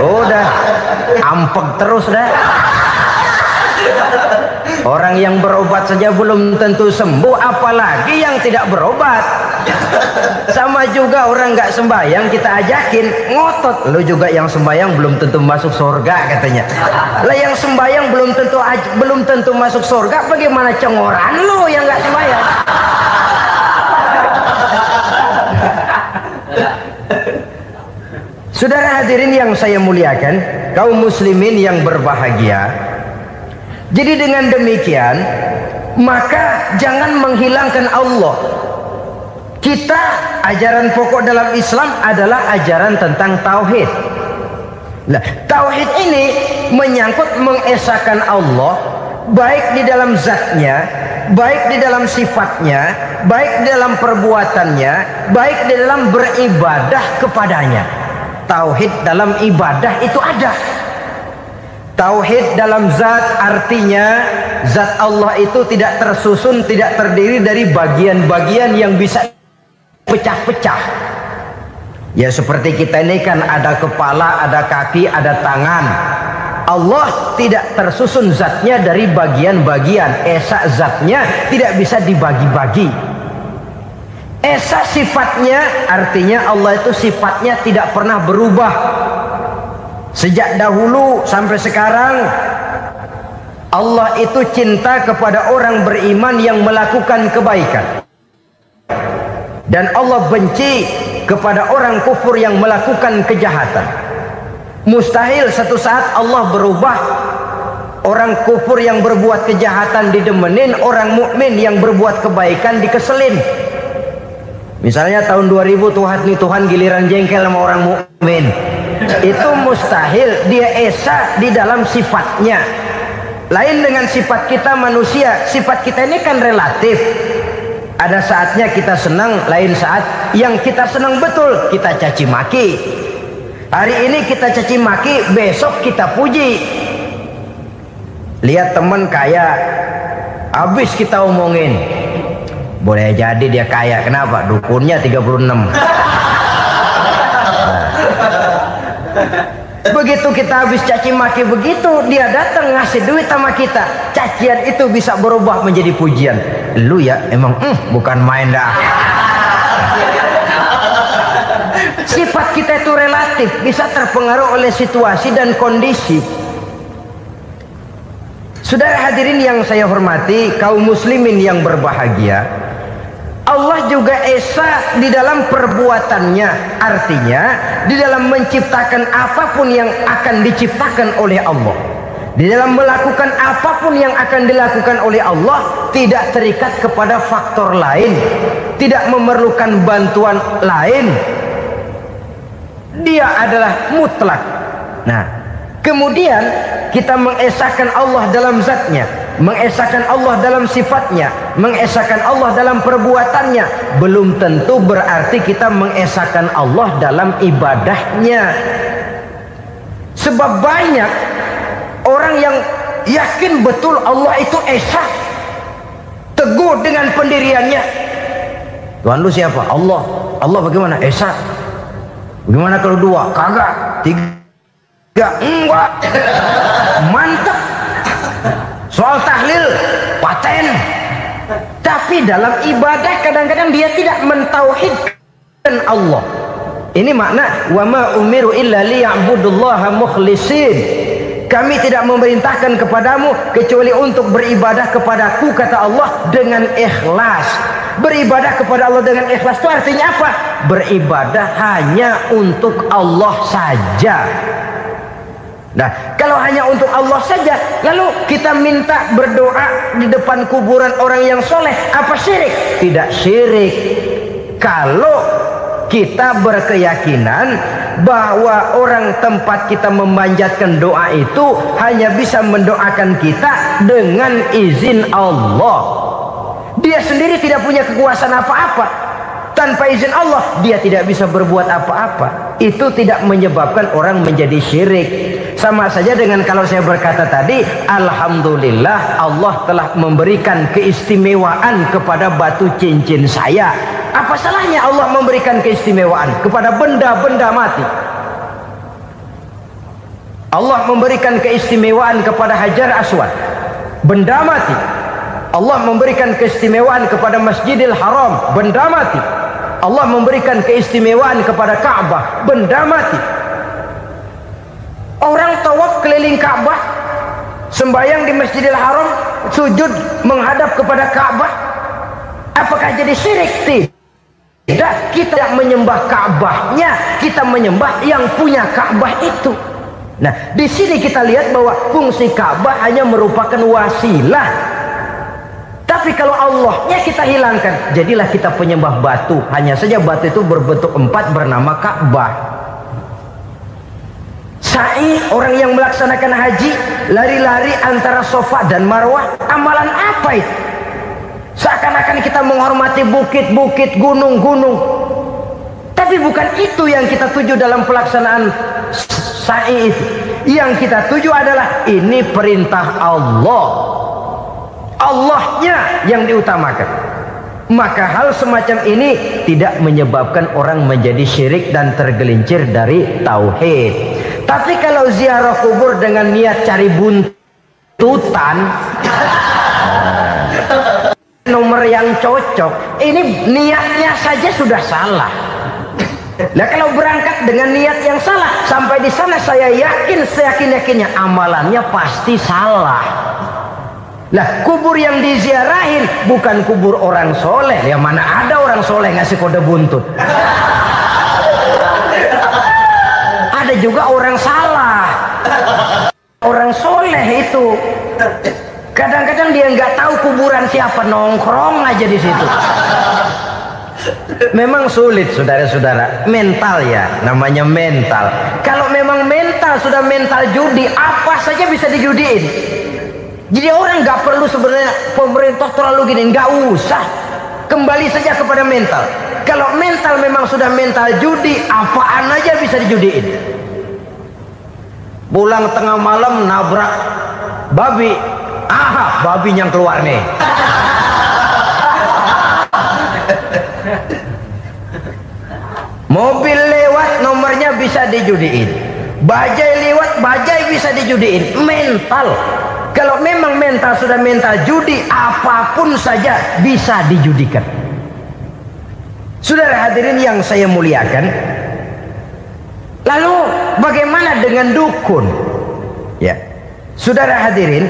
Udah ampek terus dah. Orang yang berobat saja belum tentu sembuh, apalagi yang tidak berobat. Sama juga orang nggak sembahyang kita ajakin ngotot, lu juga yang sembahyang belum tentu masuk surga katanya. Lah yang sembahyang belum tentu masuk surga, bagaimana cengoran lu yang nggak sembahyang? Saudara hadirin yang saya muliakan, kaum muslimin yang berbahagia. Jadi dengan demikian, maka jangan menghilangkan Allah. Kita, ajaran pokok dalam Islam adalah ajaran tentang tauhid. Nah, tauhid ini menyangkut mengesahkan Allah baik di dalam zatnya, baik di dalam sifatnya, baik di dalam perbuatannya, baik di dalam beribadah kepadanya. Tauhid dalam ibadah itu ada. Tauhid dalam zat artinya zat Allah itu tidak tersusun, tidak terdiri dari bagian-bagian yang bisa pecah-pecah. Ya seperti kita ini kan ada kepala, ada kaki, ada tangan. Allah tidak tersusun zatnya dari bagian-bagian. Esa zatnya tidak bisa dibagi-bagi. Esa sifatnya artinya Allah itu sifatnya tidak pernah berubah. Sejak dahulu sampai sekarang Allah itu cinta kepada orang beriman yang melakukan kebaikan. Dan Allah benci kepada orang kufur yang melakukan kejahatan. Mustahil satu saat Allah berubah. Orang kufur yang berbuat kejahatan didemenin, orang mukmin yang berbuat kebaikan dikeselin. Misalnya tahun 2000 Tuhan giliran jengkel sama orang mukmin. Itu mustahil. Dia esa di dalam sifatnya. Lain dengan sifat kita manusia. Sifat kita ini kan relatif. Ada saatnya kita senang, lain saat yang kita senang betul kita caci maki. Hari ini kita caci maki, besok kita puji. Lihat teman kaya, habis kita omongin. Boleh jadi dia kaya, kenapa? Dukunnya 36. Nah. Begitu kita habis caci maki begitu, dia datang ngasih duit sama kita. Cacian itu bisa berubah menjadi pujian. Lu ya emang bukan main dah. Sifat kita itu relatif, bisa terpengaruh oleh situasi dan kondisi. Saudara hadirin yang saya hormati, kaum muslimin yang berbahagia, Allah juga esa di dalam perbuatannya. Artinya di dalam menciptakan apapun yang akan diciptakan oleh Allah, di dalam melakukan apapun yang akan dilakukan oleh Allah, tidak terikat kepada faktor lain, tidak memerlukan bantuan lain. Dia adalah mutlak. Nah, kemudian kita mengesahkan Allah dalam zatnya, mengesahkan Allah dalam sifatnya, mengesahkan Allah dalam perbuatannya. Belum tentu berarti kita mengesahkan Allah dalam ibadahnya. Sebab banyak orang yang yakin betul Allah itu esa, teguh dengan pendiriannya. Tuhan lu siapa? Allah. Allah bagaimana? Esa. Bagaimana kalau dua? Kagak. Tiga? Enggak. Mantap. Soal tahlil paten. Tapi dalam ibadah kadang-kadang dia tidak mentauhidkan Allah. Ini makna wa ma umiru illa liya'budullaha mukhlisin. Kami tidak memerintahkan kepadamu kecuali untuk beribadah kepadaku, kata Allah, dengan ikhlas. Beribadah kepada Allah dengan ikhlas itu artinya apa? Beribadah hanya untuk Allah saja. Nah, kalau hanya untuk Allah saja, lalu kita minta berdoa di depan kuburan orang yang soleh, apa syirik? Tidak syirik. Kalau kita berkeyakinan bahwa orang tempat kita memanjatkan doa itu hanya bisa mendoakan kita dengan izin Allah. Dia sendiri tidak punya kekuasaan apa-apa. Tanpa izin Allah dia tidak bisa berbuat apa-apa. Itu tidak menyebabkan orang menjadi syirik. Sama saja dengan kalau saya berkata tadi, alhamdulillah Allah telah memberikan keistimewaan kepada batu cincin saya. Apa salahnya Allah memberikan keistimewaan kepada benda-benda mati? Allah memberikan keistimewaan kepada Hajar Aswad, benda mati. Allah memberikan keistimewaan kepada Masjidil Haram, benda mati. Allah memberikan keistimewaan kepada Ka'bah, benda mati. Orang tawaf keliling Ka'bah, sembahyang di Masjidil Haram, sujud menghadap kepada Ka'bah, apakah jadi syirik? Tidak, kita tidak menyembah Ka'bahnya, kita menyembah yang punya Ka'bah itu. Nah, di sini kita lihat bahwa fungsi Ka'bah hanya merupakan wasilah. Tapi kalau Allahnya kita hilangkan, jadilah kita penyembah batu. Hanya saja batu itu berbentuk 4 bernama Ka'bah. sa'i, orang yang melaksanakan haji, lari-lari antara Safa dan Marwah, amalan apa itu? Seakan-akan kita menghormati bukit-bukit, gunung-gunung. Tapi bukan itu yang kita tuju dalam pelaksanaan sa'i itu. Yang kita tuju adalah ini perintah Allah. Allahnya yang diutamakan. Maka hal semacam ini tidak menyebabkan orang menjadi syirik dan tergelincir dari tauhid. Tapi kalau ziarah kubur dengan niat cari buntutan, nomor yang cocok, ini niatnya saja sudah salah. Nah, kalau berangkat dengan niat yang salah, sampai di sana saya yakin, seyakin-yakinnya amalannya pasti salah. Lah, kubur yang diziarahin bukan kubur orang soleh. Ya mana ada orang soleh ngasih kode buntut. Ada juga orang salah. Orang soleh itu kadang-kadang dia nggak tahu kuburan siapa, nongkrong aja di situ. Memang sulit saudara-saudara, mental ya, namanya mental. Kalau memang mental sudah mental judi, apa saja bisa dijudiin. Jadi orang nggak perlu sebenarnya pemerintah terlalu gini, nggak usah. Kembali saja kepada mental. Kalau mental memang sudah mental judi, apaan aja bisa dijudiin. Pulang tengah malam nabrak babi, babi yang keluar nih. Mobil lewat nomornya bisa dijudiin. Bajai lewat bajai bisa dijudiin. Mental. Kalau memang mental sudah mental judi, apapun saja bisa dijudikan. Saudara hadirin yang saya muliakan, lalu bagaimana dengan dukun? Ya, saudara hadirin,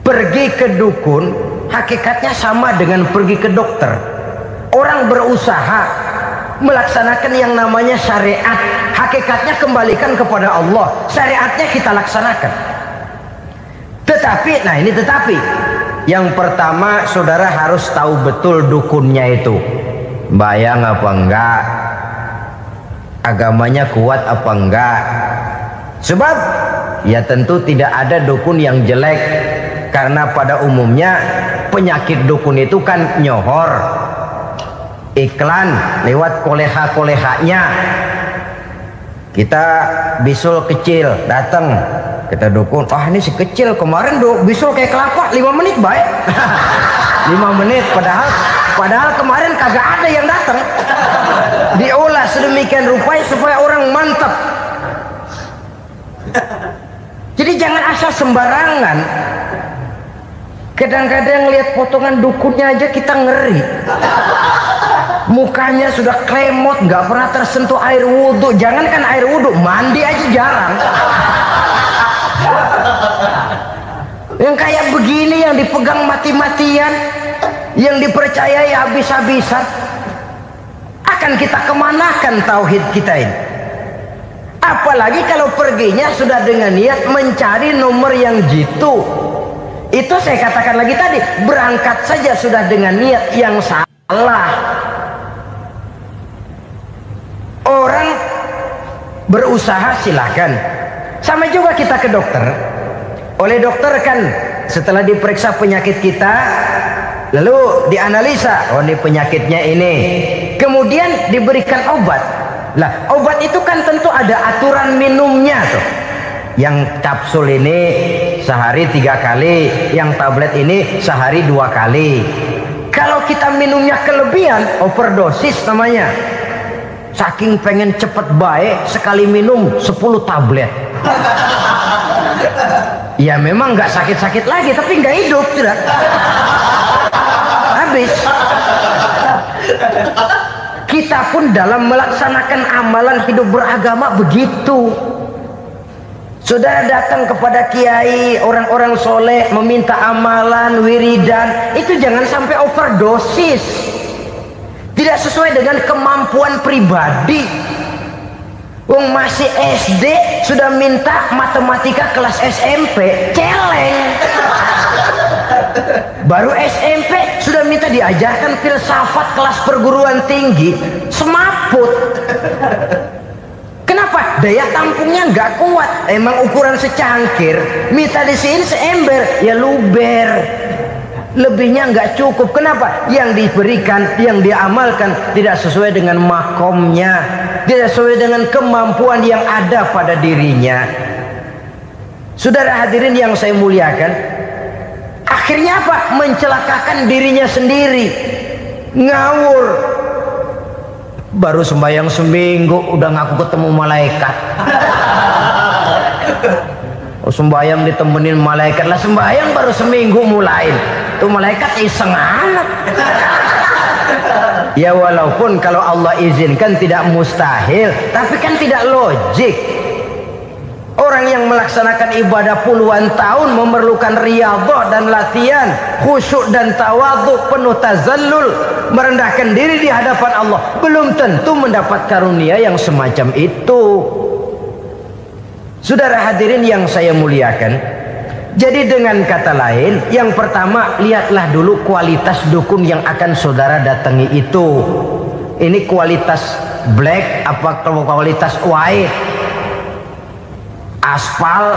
pergi ke dukun hakikatnya sama dengan pergi ke dokter. Orang berusaha melaksanakan yang namanya syariat, hakikatnya kembalikan kepada Allah. Syariatnya kita laksanakan. Tetapi, nah ini tetapi, yang pertama saudara harus tahu betul dukunnya itu bayang apa enggak, agamanya kuat apa enggak. Sebab ya tentu tidak ada dukun yang jelek, karena pada umumnya penyakit dukun itu kan nyohor, iklan lewat koleha-kolehanya. Kita bisul kecil datang, kita dukun, ini si kecil kemarin bisul kayak kelapa 5 menit baik. 5 menit padahal kemarin kagak ada yang datang. Diolah sedemikian rupa supaya orang mantap. Jadi jangan asal sembarangan. Kadang-kadang lihat potongan dukunnya aja kita ngeri. Mukanya sudah klemot, nggak pernah tersentuh air wudhu. Jangankan air wudhu, mandi aja jarang. Yang kayak begini yang dipegang mati-matian, yang dipercayai habis-habisan, akan kita kemanakan tauhid kita ini? Apalagi kalau perginya sudah dengan niat mencari nomor yang jitu. Itu saya katakan lagi tadi, berangkat saja sudah dengan niat yang salah. Orang berusaha silahkan. Sama juga kita ke dokter. Oleh dokter kan setelah diperiksa penyakit kita, lalu dianalisa, oh ini penyakitnya ini. Kemudian diberikan obat. Lah obat itu kan tentu ada aturan minumnya tuh. Yang kapsul ini sehari 3 kali, yang tablet ini sehari 2 kali. Kalau kita minumnya kelebihan, overdosis namanya. Saking pengen cepet baik, sekali minum 10 tablet. Ya memang nggak sakit-sakit lagi, tapi nggak hidup sudah. Habis. Kita pun dalam melaksanakan amalan hidup beragama begitu. Saudara datang kepada kiai, orang-orang soleh, meminta amalan, wiridan, itu jangan sampai overdosis. Tidak sesuai dengan kemampuan pribadi. Wong masih SD sudah minta matematika kelas SMP, celeng. Baru SMP sudah minta diajarkan filsafat kelas perguruan tinggi, semaput. Kenapa Kenapa? Daya tampungnya nggak kuat. Emang ukuran secangkir, minta disiin seember, ya luber. Lebihnya nggak cukup. Kenapa? Yang diberikan, yang diamalkan tidak sesuai dengan makomnya, tidak sesuai dengan kemampuan yang ada pada dirinya. Saudara hadirin yang saya muliakan, akhirnya apa? Mencelakakan dirinya sendiri, ngawur. Baru sembahyang seminggu udah ngaku ketemu malaikat. Oh, sembahyang ditemenin malaikat lah, sembahyang baru seminggu mulain. Tuh malaikat iseng amat. Ya walaupun kalau Allah izinkan tidak mustahil, tapi kan tidak logik. Orang yang melaksanakan ibadah puluhan tahun memerlukan riyadhah dan latihan, khusyuk dan tawadhu, penuh tazallul, merendahkan diri di hadapan Allah, belum tentu mendapat karunia yang semacam itu. Saudara hadirin yang saya muliakan, jadi dengan kata lain, yang pertama, lihatlah dulu kualitas dukun yang akan saudara datangi itu. Ini kualitas black apa kualitas white, aspal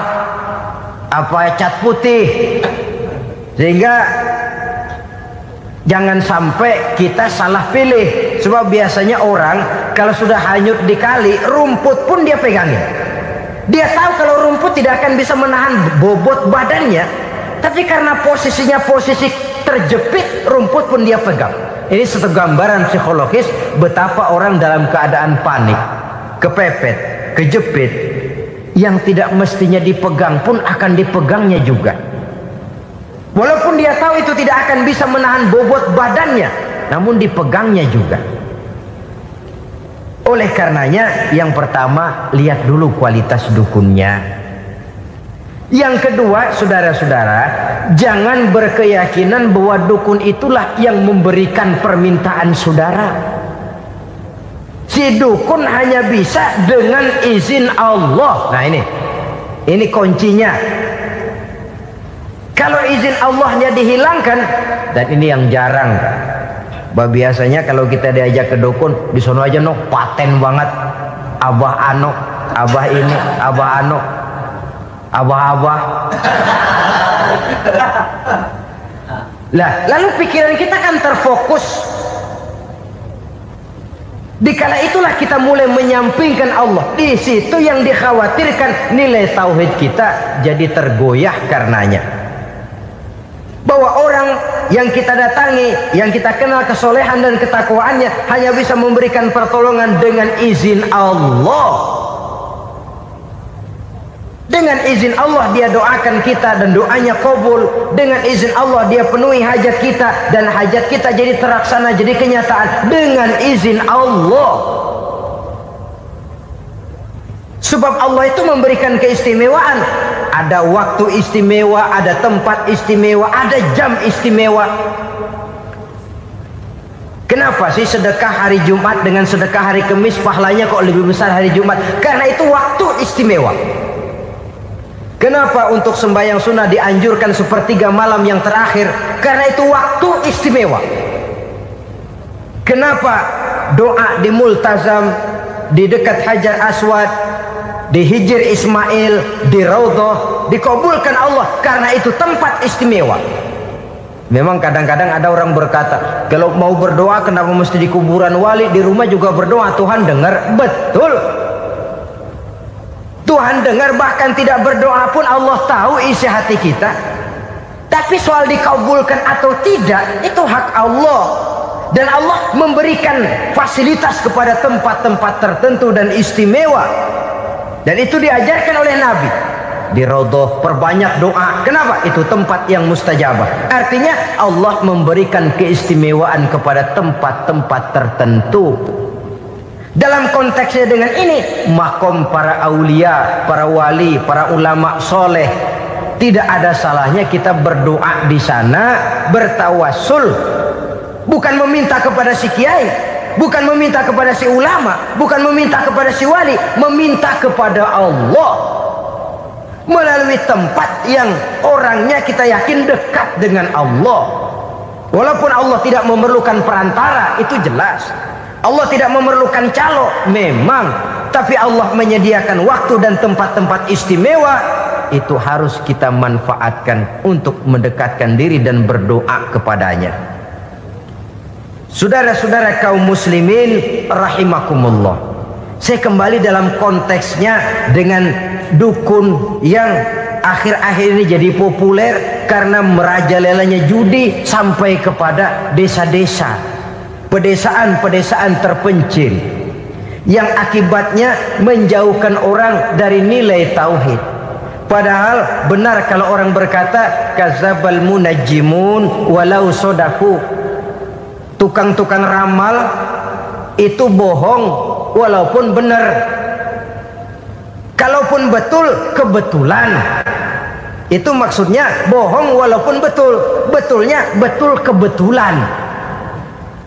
apa cat putih, sehingga jangan sampai kita salah pilih. Sebab biasanya orang kalau sudah hanyut di kali, rumput pun dia pegangin. Dia tahu kalau rumput tidak akan bisa menahan bobot badannya, tapi karena posisinya posisi terjepit, rumput pun dia pegang. Ini satu gambaran psikologis betapa orang dalam keadaan panik, kepepet, kejepit, yang tidak mestinya dipegang pun akan dipegangnya juga. Walaupun dia tahu itu tidak akan bisa menahan bobot badannya, namun dipegangnya juga. Oleh karenanya, yang pertama, lihat dulu kualitas dukunnya. Yang kedua, saudara-saudara, jangan berkeyakinan bahwa dukun itulah yang memberikan permintaan saudara. Si dukun hanya bisa dengan izin Allah. Nah ini kuncinya. Kalau izin Allahnya dihilangkan, dan ini yang jarang. Biasanya kalau kita diajak ke dukun, di sono aja no paten banget, abah ano, abah ini, abah ano, abah-abah. Lah, lalu pikiran kita kan terfokus. Dikala itulah kita mulai menyampingkan Allah. Di situ yang dikhawatirkan nilai tauhid kita jadi tergoyah karenanya. Bahwa orang yang kita datangi, yang kita kenal kesolehan dan ketakwaannya, hanya bisa memberikan pertolongan dengan izin Allah. Dengan izin Allah dia doakan kita dan doanya kabul. Dengan izin Allah dia penuhi hajat kita dan hajat kita jadi terlaksana, jadi kenyataan dengan izin Allah. Sebab Allah itu memberikan keistimewaan. Ada waktu istimewa, ada tempat istimewa, ada jam istimewa. Kenapa sih sedekah hari Jumat dengan sedekah hari Kamis pahalanya kok lebih besar hari Jumat? Karena itu waktu istimewa. Kenapa untuk sembahyang sunnah dianjurkan sepertiga malam yang terakhir? Karena itu waktu istimewa. Kenapa doa di Multazam, di dekat Hajar Aswad, di Hijr Ismail, di Raudhah dikabulkan Allah? Karena itu tempat istimewa. Memang kadang-kadang ada orang berkata, kalau mau berdoa kenapa mesti di kuburan wali? Di rumah juga berdoa, Tuhan dengar. Betul, Tuhan dengar, bahkan tidak berdoa pun Allah tahu isi hati kita. Tapi soal dikabulkan atau tidak, itu hak Allah. Dan Allah memberikan fasilitas kepada tempat-tempat tertentu dan istimewa. Dan itu diajarkan oleh Nabi. Di Raudhah perbanyak doa. Kenapa? Itu tempat yang mustajabah. Artinya Allah memberikan keistimewaan kepada tempat-tempat tertentu. Dalam konteksnya dengan ini, makom para aulia, para wali, para ulama soleh, tidak ada salahnya kita berdoa di sana, bertawassul, bukan meminta kepada si kiai, bukan meminta kepada si ulama, bukan meminta kepada si wali, meminta kepada Allah melalui tempat yang orangnya kita yakin dekat dengan Allah. Walaupun Allah tidak memerlukan perantara, itu jelas. Allah tidak memerlukan calo, memang. tapi Allah menyediakan waktu dan tempat-tempat istimewa, itu harus kita manfaatkan untuk mendekatkan diri dan berdoa kepadanya. Saudara-saudara kaum muslimin rahimakumullah, saya kembali dalam konteksnya dengan dukun yang akhir-akhir ini jadi populer karena merajalelanya judi sampai kepada desa-desa, pedesaan-pedesaan terpencil, yang akibatnya menjauhkan orang dari nilai tauhid. Padahal benar kalau orang berkata kadzabal munajjimun walau sodaku, tukang-tukang ramal itu bohong walaupun benar. Kalaupun betul, kebetulan. Itu maksudnya bohong walaupun betul, betulnya betul kebetulan.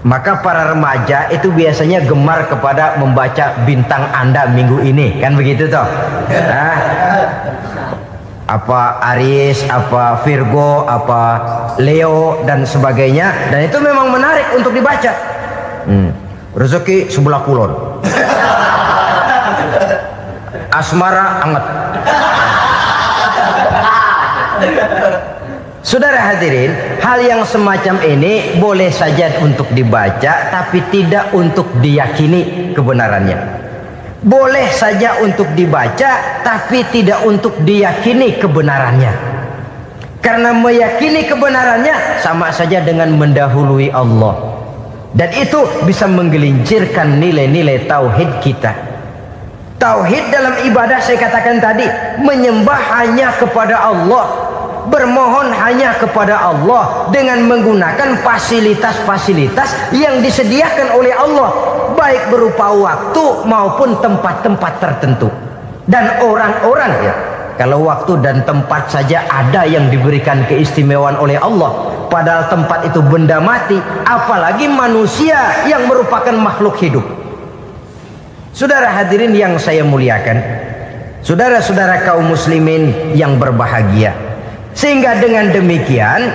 Maka para remaja itu biasanya gemar kepada membaca bintang Anda minggu ini, kan begitu toh? Nah, apa Aries, apa Virgo, apa Leo dan sebagainya, dan itu memang menarik untuk dibaca. Rezeki sebelah kulon, asmara anget. Saudara hadirin, hal yang semacam ini boleh saja untuk dibaca, tapi tidak untuk diyakini kebenarannya. Boleh saja untuk dibaca, tapi tidak untuk diyakini kebenarannya. Karena meyakini kebenarannya sama saja dengan mendahului Allah, dan itu bisa menggelincirkan nilai-nilai tauhid kita. Tauhid dalam ibadah, saya katakan tadi, menyembah hanya kepada Allah, bermohon hanya kepada Allah dengan menggunakan fasilitas-fasilitas yang disediakan oleh Allah, baik berupa waktu maupun tempat-tempat tertentu dan orang-orang. Ya, kalau waktu dan tempat saja ada yang diberikan keistimewaan oleh Allah, padahal tempat itu benda mati, apalagi manusia yang merupakan makhluk hidup. Saudara hadirin yang saya muliakan, saudara-saudara kaum muslimin yang berbahagia, sehingga dengan demikian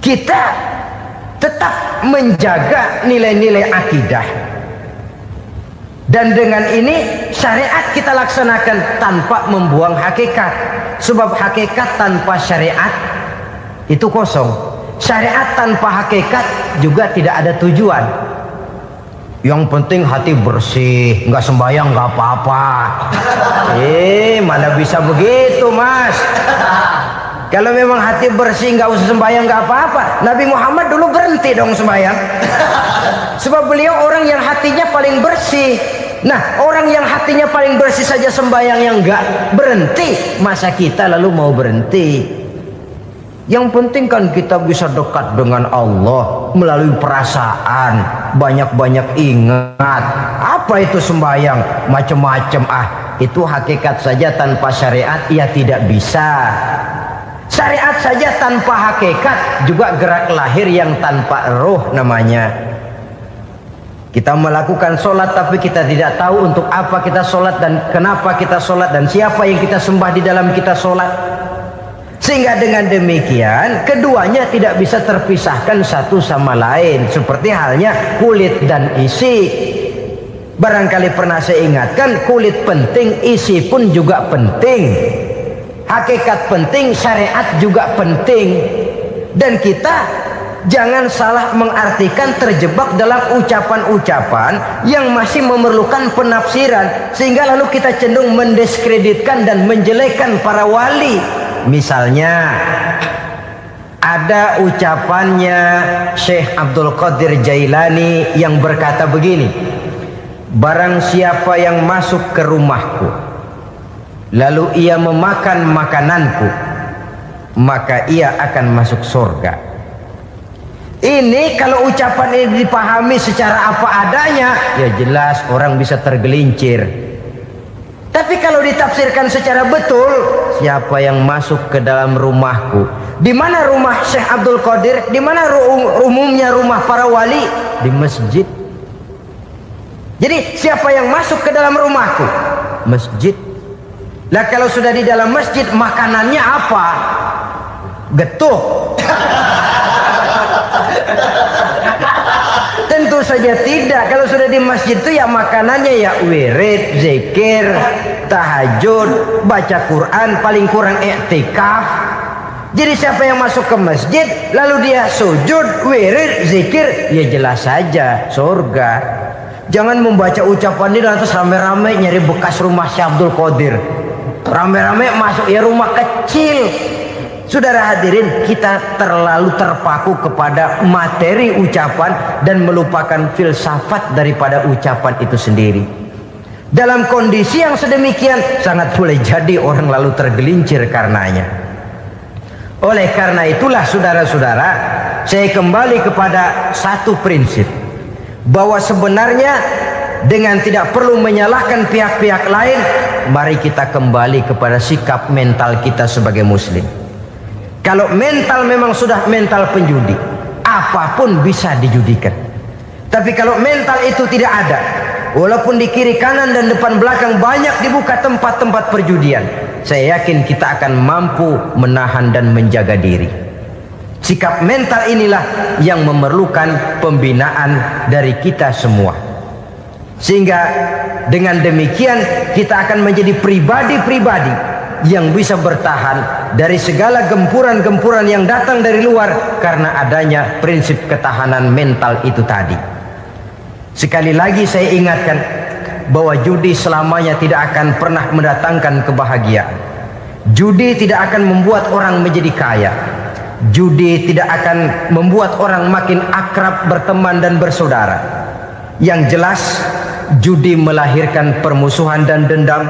kita tetap menjaga nilai-nilai akidah, dan dengan ini syariat kita laksanakan tanpa membuang hakikat. Sebab hakikat tanpa syariat itu kosong. Syariat tanpa hakikat juga tidak ada tujuan. Yang penting hati bersih, nggak sembahyang nggak apa-apa. Mana bisa begitu, Mas? Kalau memang hati bersih nggak usah sembahyang nggak apa-apa. Nabi Muhammad dulu berhenti dong sembahyang. Sebab beliau orang yang hatinya paling bersih. Nah, orang yang hatinya paling bersih saja sembahyang yang nggak berhenti, masa kita lalu mau berhenti? Yang penting kan kita bisa dekat dengan Allah melalui perasaan, banyak-banyak ingat. Apa itu sembahyang? Macam-macam. Itu hakikat saja tanpa syariat ya tidak bisa. Syariat saja tanpa hakikat juga gerak lahir yang tanpa roh namanya. Kita melakukan sholat tapi kita tidak tahu untuk apa kita sholat dan kenapa kita sholat dan siapa yang kita sembah di dalam kita sholat. Sehingga dengan demikian keduanya tidak bisa terpisahkan satu sama lain, seperti halnya kulit dan isi. Barangkali pernah saya ingatkan, kulit penting, isi pun juga penting. Hakikat penting, syariat juga penting. Dan kita jangan salah mengartikan, terjebak dalam ucapan-ucapan yang masih memerlukan penafsiran, sehingga lalu kita cenderung mendiskreditkan dan menjelekkan para wali. Misalnya ada ucapannya Syekh Abdul Qadir Jailani yang berkata begini, barang siapa yang masuk ke rumahku lalu ia memakan makananku, maka ia akan masuk surga. Ini kalau ucapan ini dipahami secara apa adanya, ya jelas orang bisa tergelincir. Tapi kalau ditafsirkan secara betul, siapa yang masuk ke dalam rumahku? Di mana rumah Syekh Abdul Qadir? Di mana umumnya rumah para wali? Di masjid. Jadi siapa yang masuk ke dalam rumahku? Masjid. Lah kalau sudah di dalam masjid, makanannya apa? Getuk. Tentu saja saja tidak. Kalau sudah di masjid itu ya makanannya ya wirid, zikir, tahajud, baca Quran, paling kurang i'tikaf. Jadi siapa yang masuk ke masjid lalu dia sujud, wirid, zikir, ya jelas saja surga. Jangan membaca ucapan ini lantas rame-rame nyari bekas rumah Syekh Abdul Qadir. Rame-rame masuk ya rumah kecil. Saudara hadirin, kita terlalu terpaku kepada materi ucapan dan melupakan filsafat daripada ucapan itu sendiri. Dalam kondisi yang sedemikian sangat boleh jadi orang lalu tergelincir karenanya. Oleh karena itulah saudara-saudara, saya kembali kepada satu prinsip, bahwa sebenarnya dengan tidak perlu menyalahkan pihak-pihak lain, mari kita kembali kepada sikap mental kita sebagai muslim. Kalau mental memang sudah mental penjudi, apapun bisa dijudikan. Tapi kalau mental itu tidak ada, walaupun di kiri kanan dan depan belakang banyak dibuka tempat-tempat perjudian, saya yakin kita akan mampu menahan dan menjaga diri. Sikap mental inilah yang memerlukan pembinaan dari kita semua. Sehingga dengan demikian kita akan menjadi pribadi-pribadi yang bisa bertahan dari segala gempuran-gempuran yang datang dari luar karena adanya prinsip ketahanan mental itu tadi. Sekali lagi saya ingatkan bahwa judi selamanya tidak akan pernah mendatangkan kebahagiaan. Judi tidak akan membuat orang menjadi kaya. Judi tidak akan membuat orang makin akrab berteman dan bersaudara. Yang jelas judi melahirkan permusuhan dan dendam,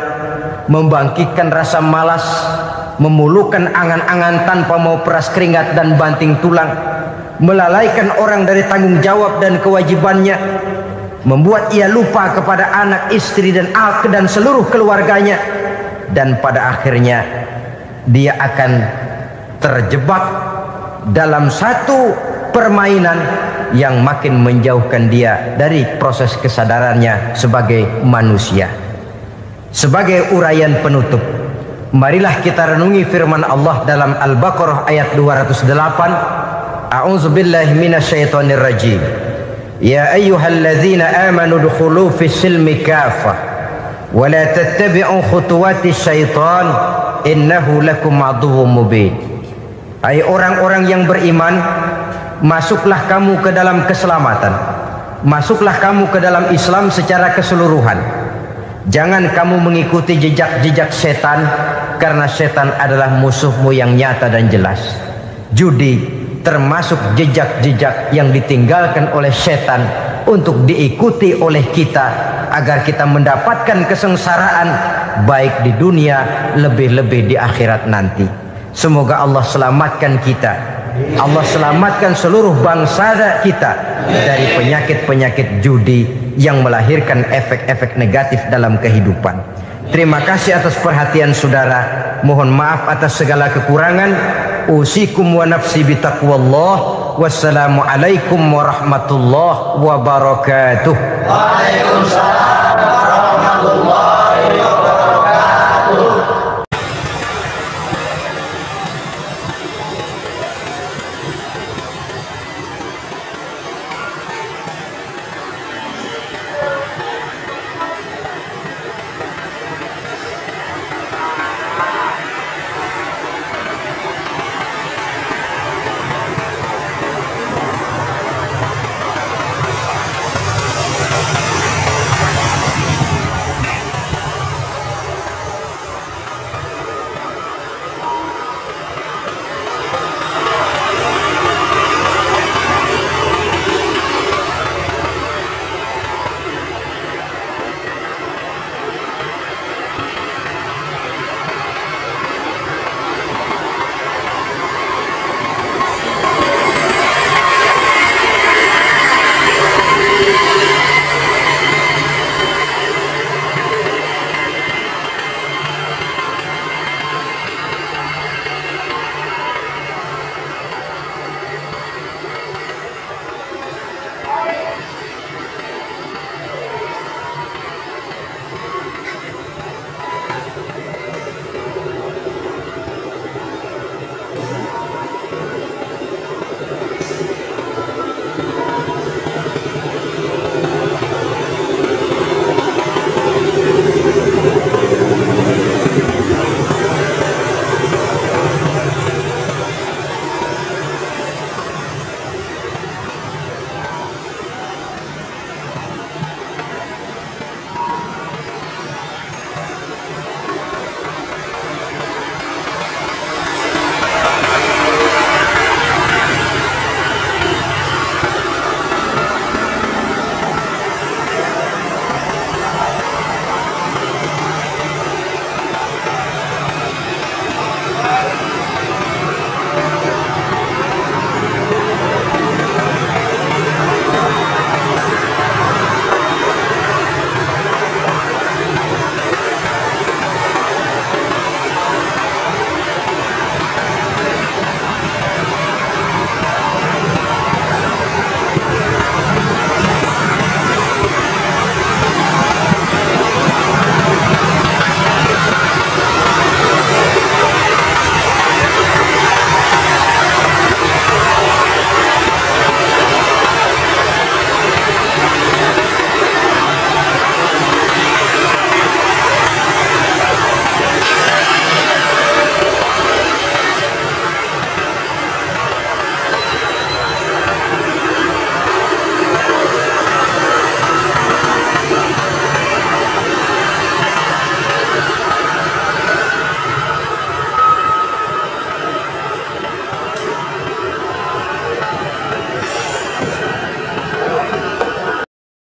membangkitkan rasa malas, memulukan angan-angan tanpa mau peras keringat dan banting tulang, melalaikan orang dari tanggung jawab dan kewajibannya, membuat ia lupa kepada anak, istri dan seluruh keluarganya, dan pada akhirnya dia akan terjebak dalam satu permainan yang makin menjauhkan dia dari proses kesadarannya sebagai manusia. Sebagai uraian penutup, marilah kita renungi firman Allah dalam Al-Baqarah ayat 208. A'udzubillahi minasyaitonir rajim. Ya ayyuhalladzina amanu dukhulu fis silmi kafah wa la tattabi'u khutuwatis syaitan innahu lakum aduwwum mubin. Hai orang-orang yang beriman, masuklah kamu ke dalam keselamatan. Masuklah kamu ke dalam Islam secara keseluruhan. Jangan kamu mengikuti jejak-jejak setan, karena setan adalah musuhmu yang nyata dan jelas. Judi termasuk jejak-jejak yang ditinggalkan oleh setan untuk diikuti oleh kita agar kita mendapatkan kesengsaraan baik di dunia, lebih-lebih di akhirat nanti. Semoga Allah selamatkan kita, Allah selamatkan seluruh bangsa kita dari penyakit-penyakit judi yang melahirkan efek-efek negatif dalam kehidupan. Terima kasih atas perhatian saudara. Mohon maaf atas segala kekurangan. Usikum wa nafsi bitaqwallah. Wassalamualaikum warahmatullahi wabarakatuh. Waalaikumsalam warahmatullahi wabarakatuh.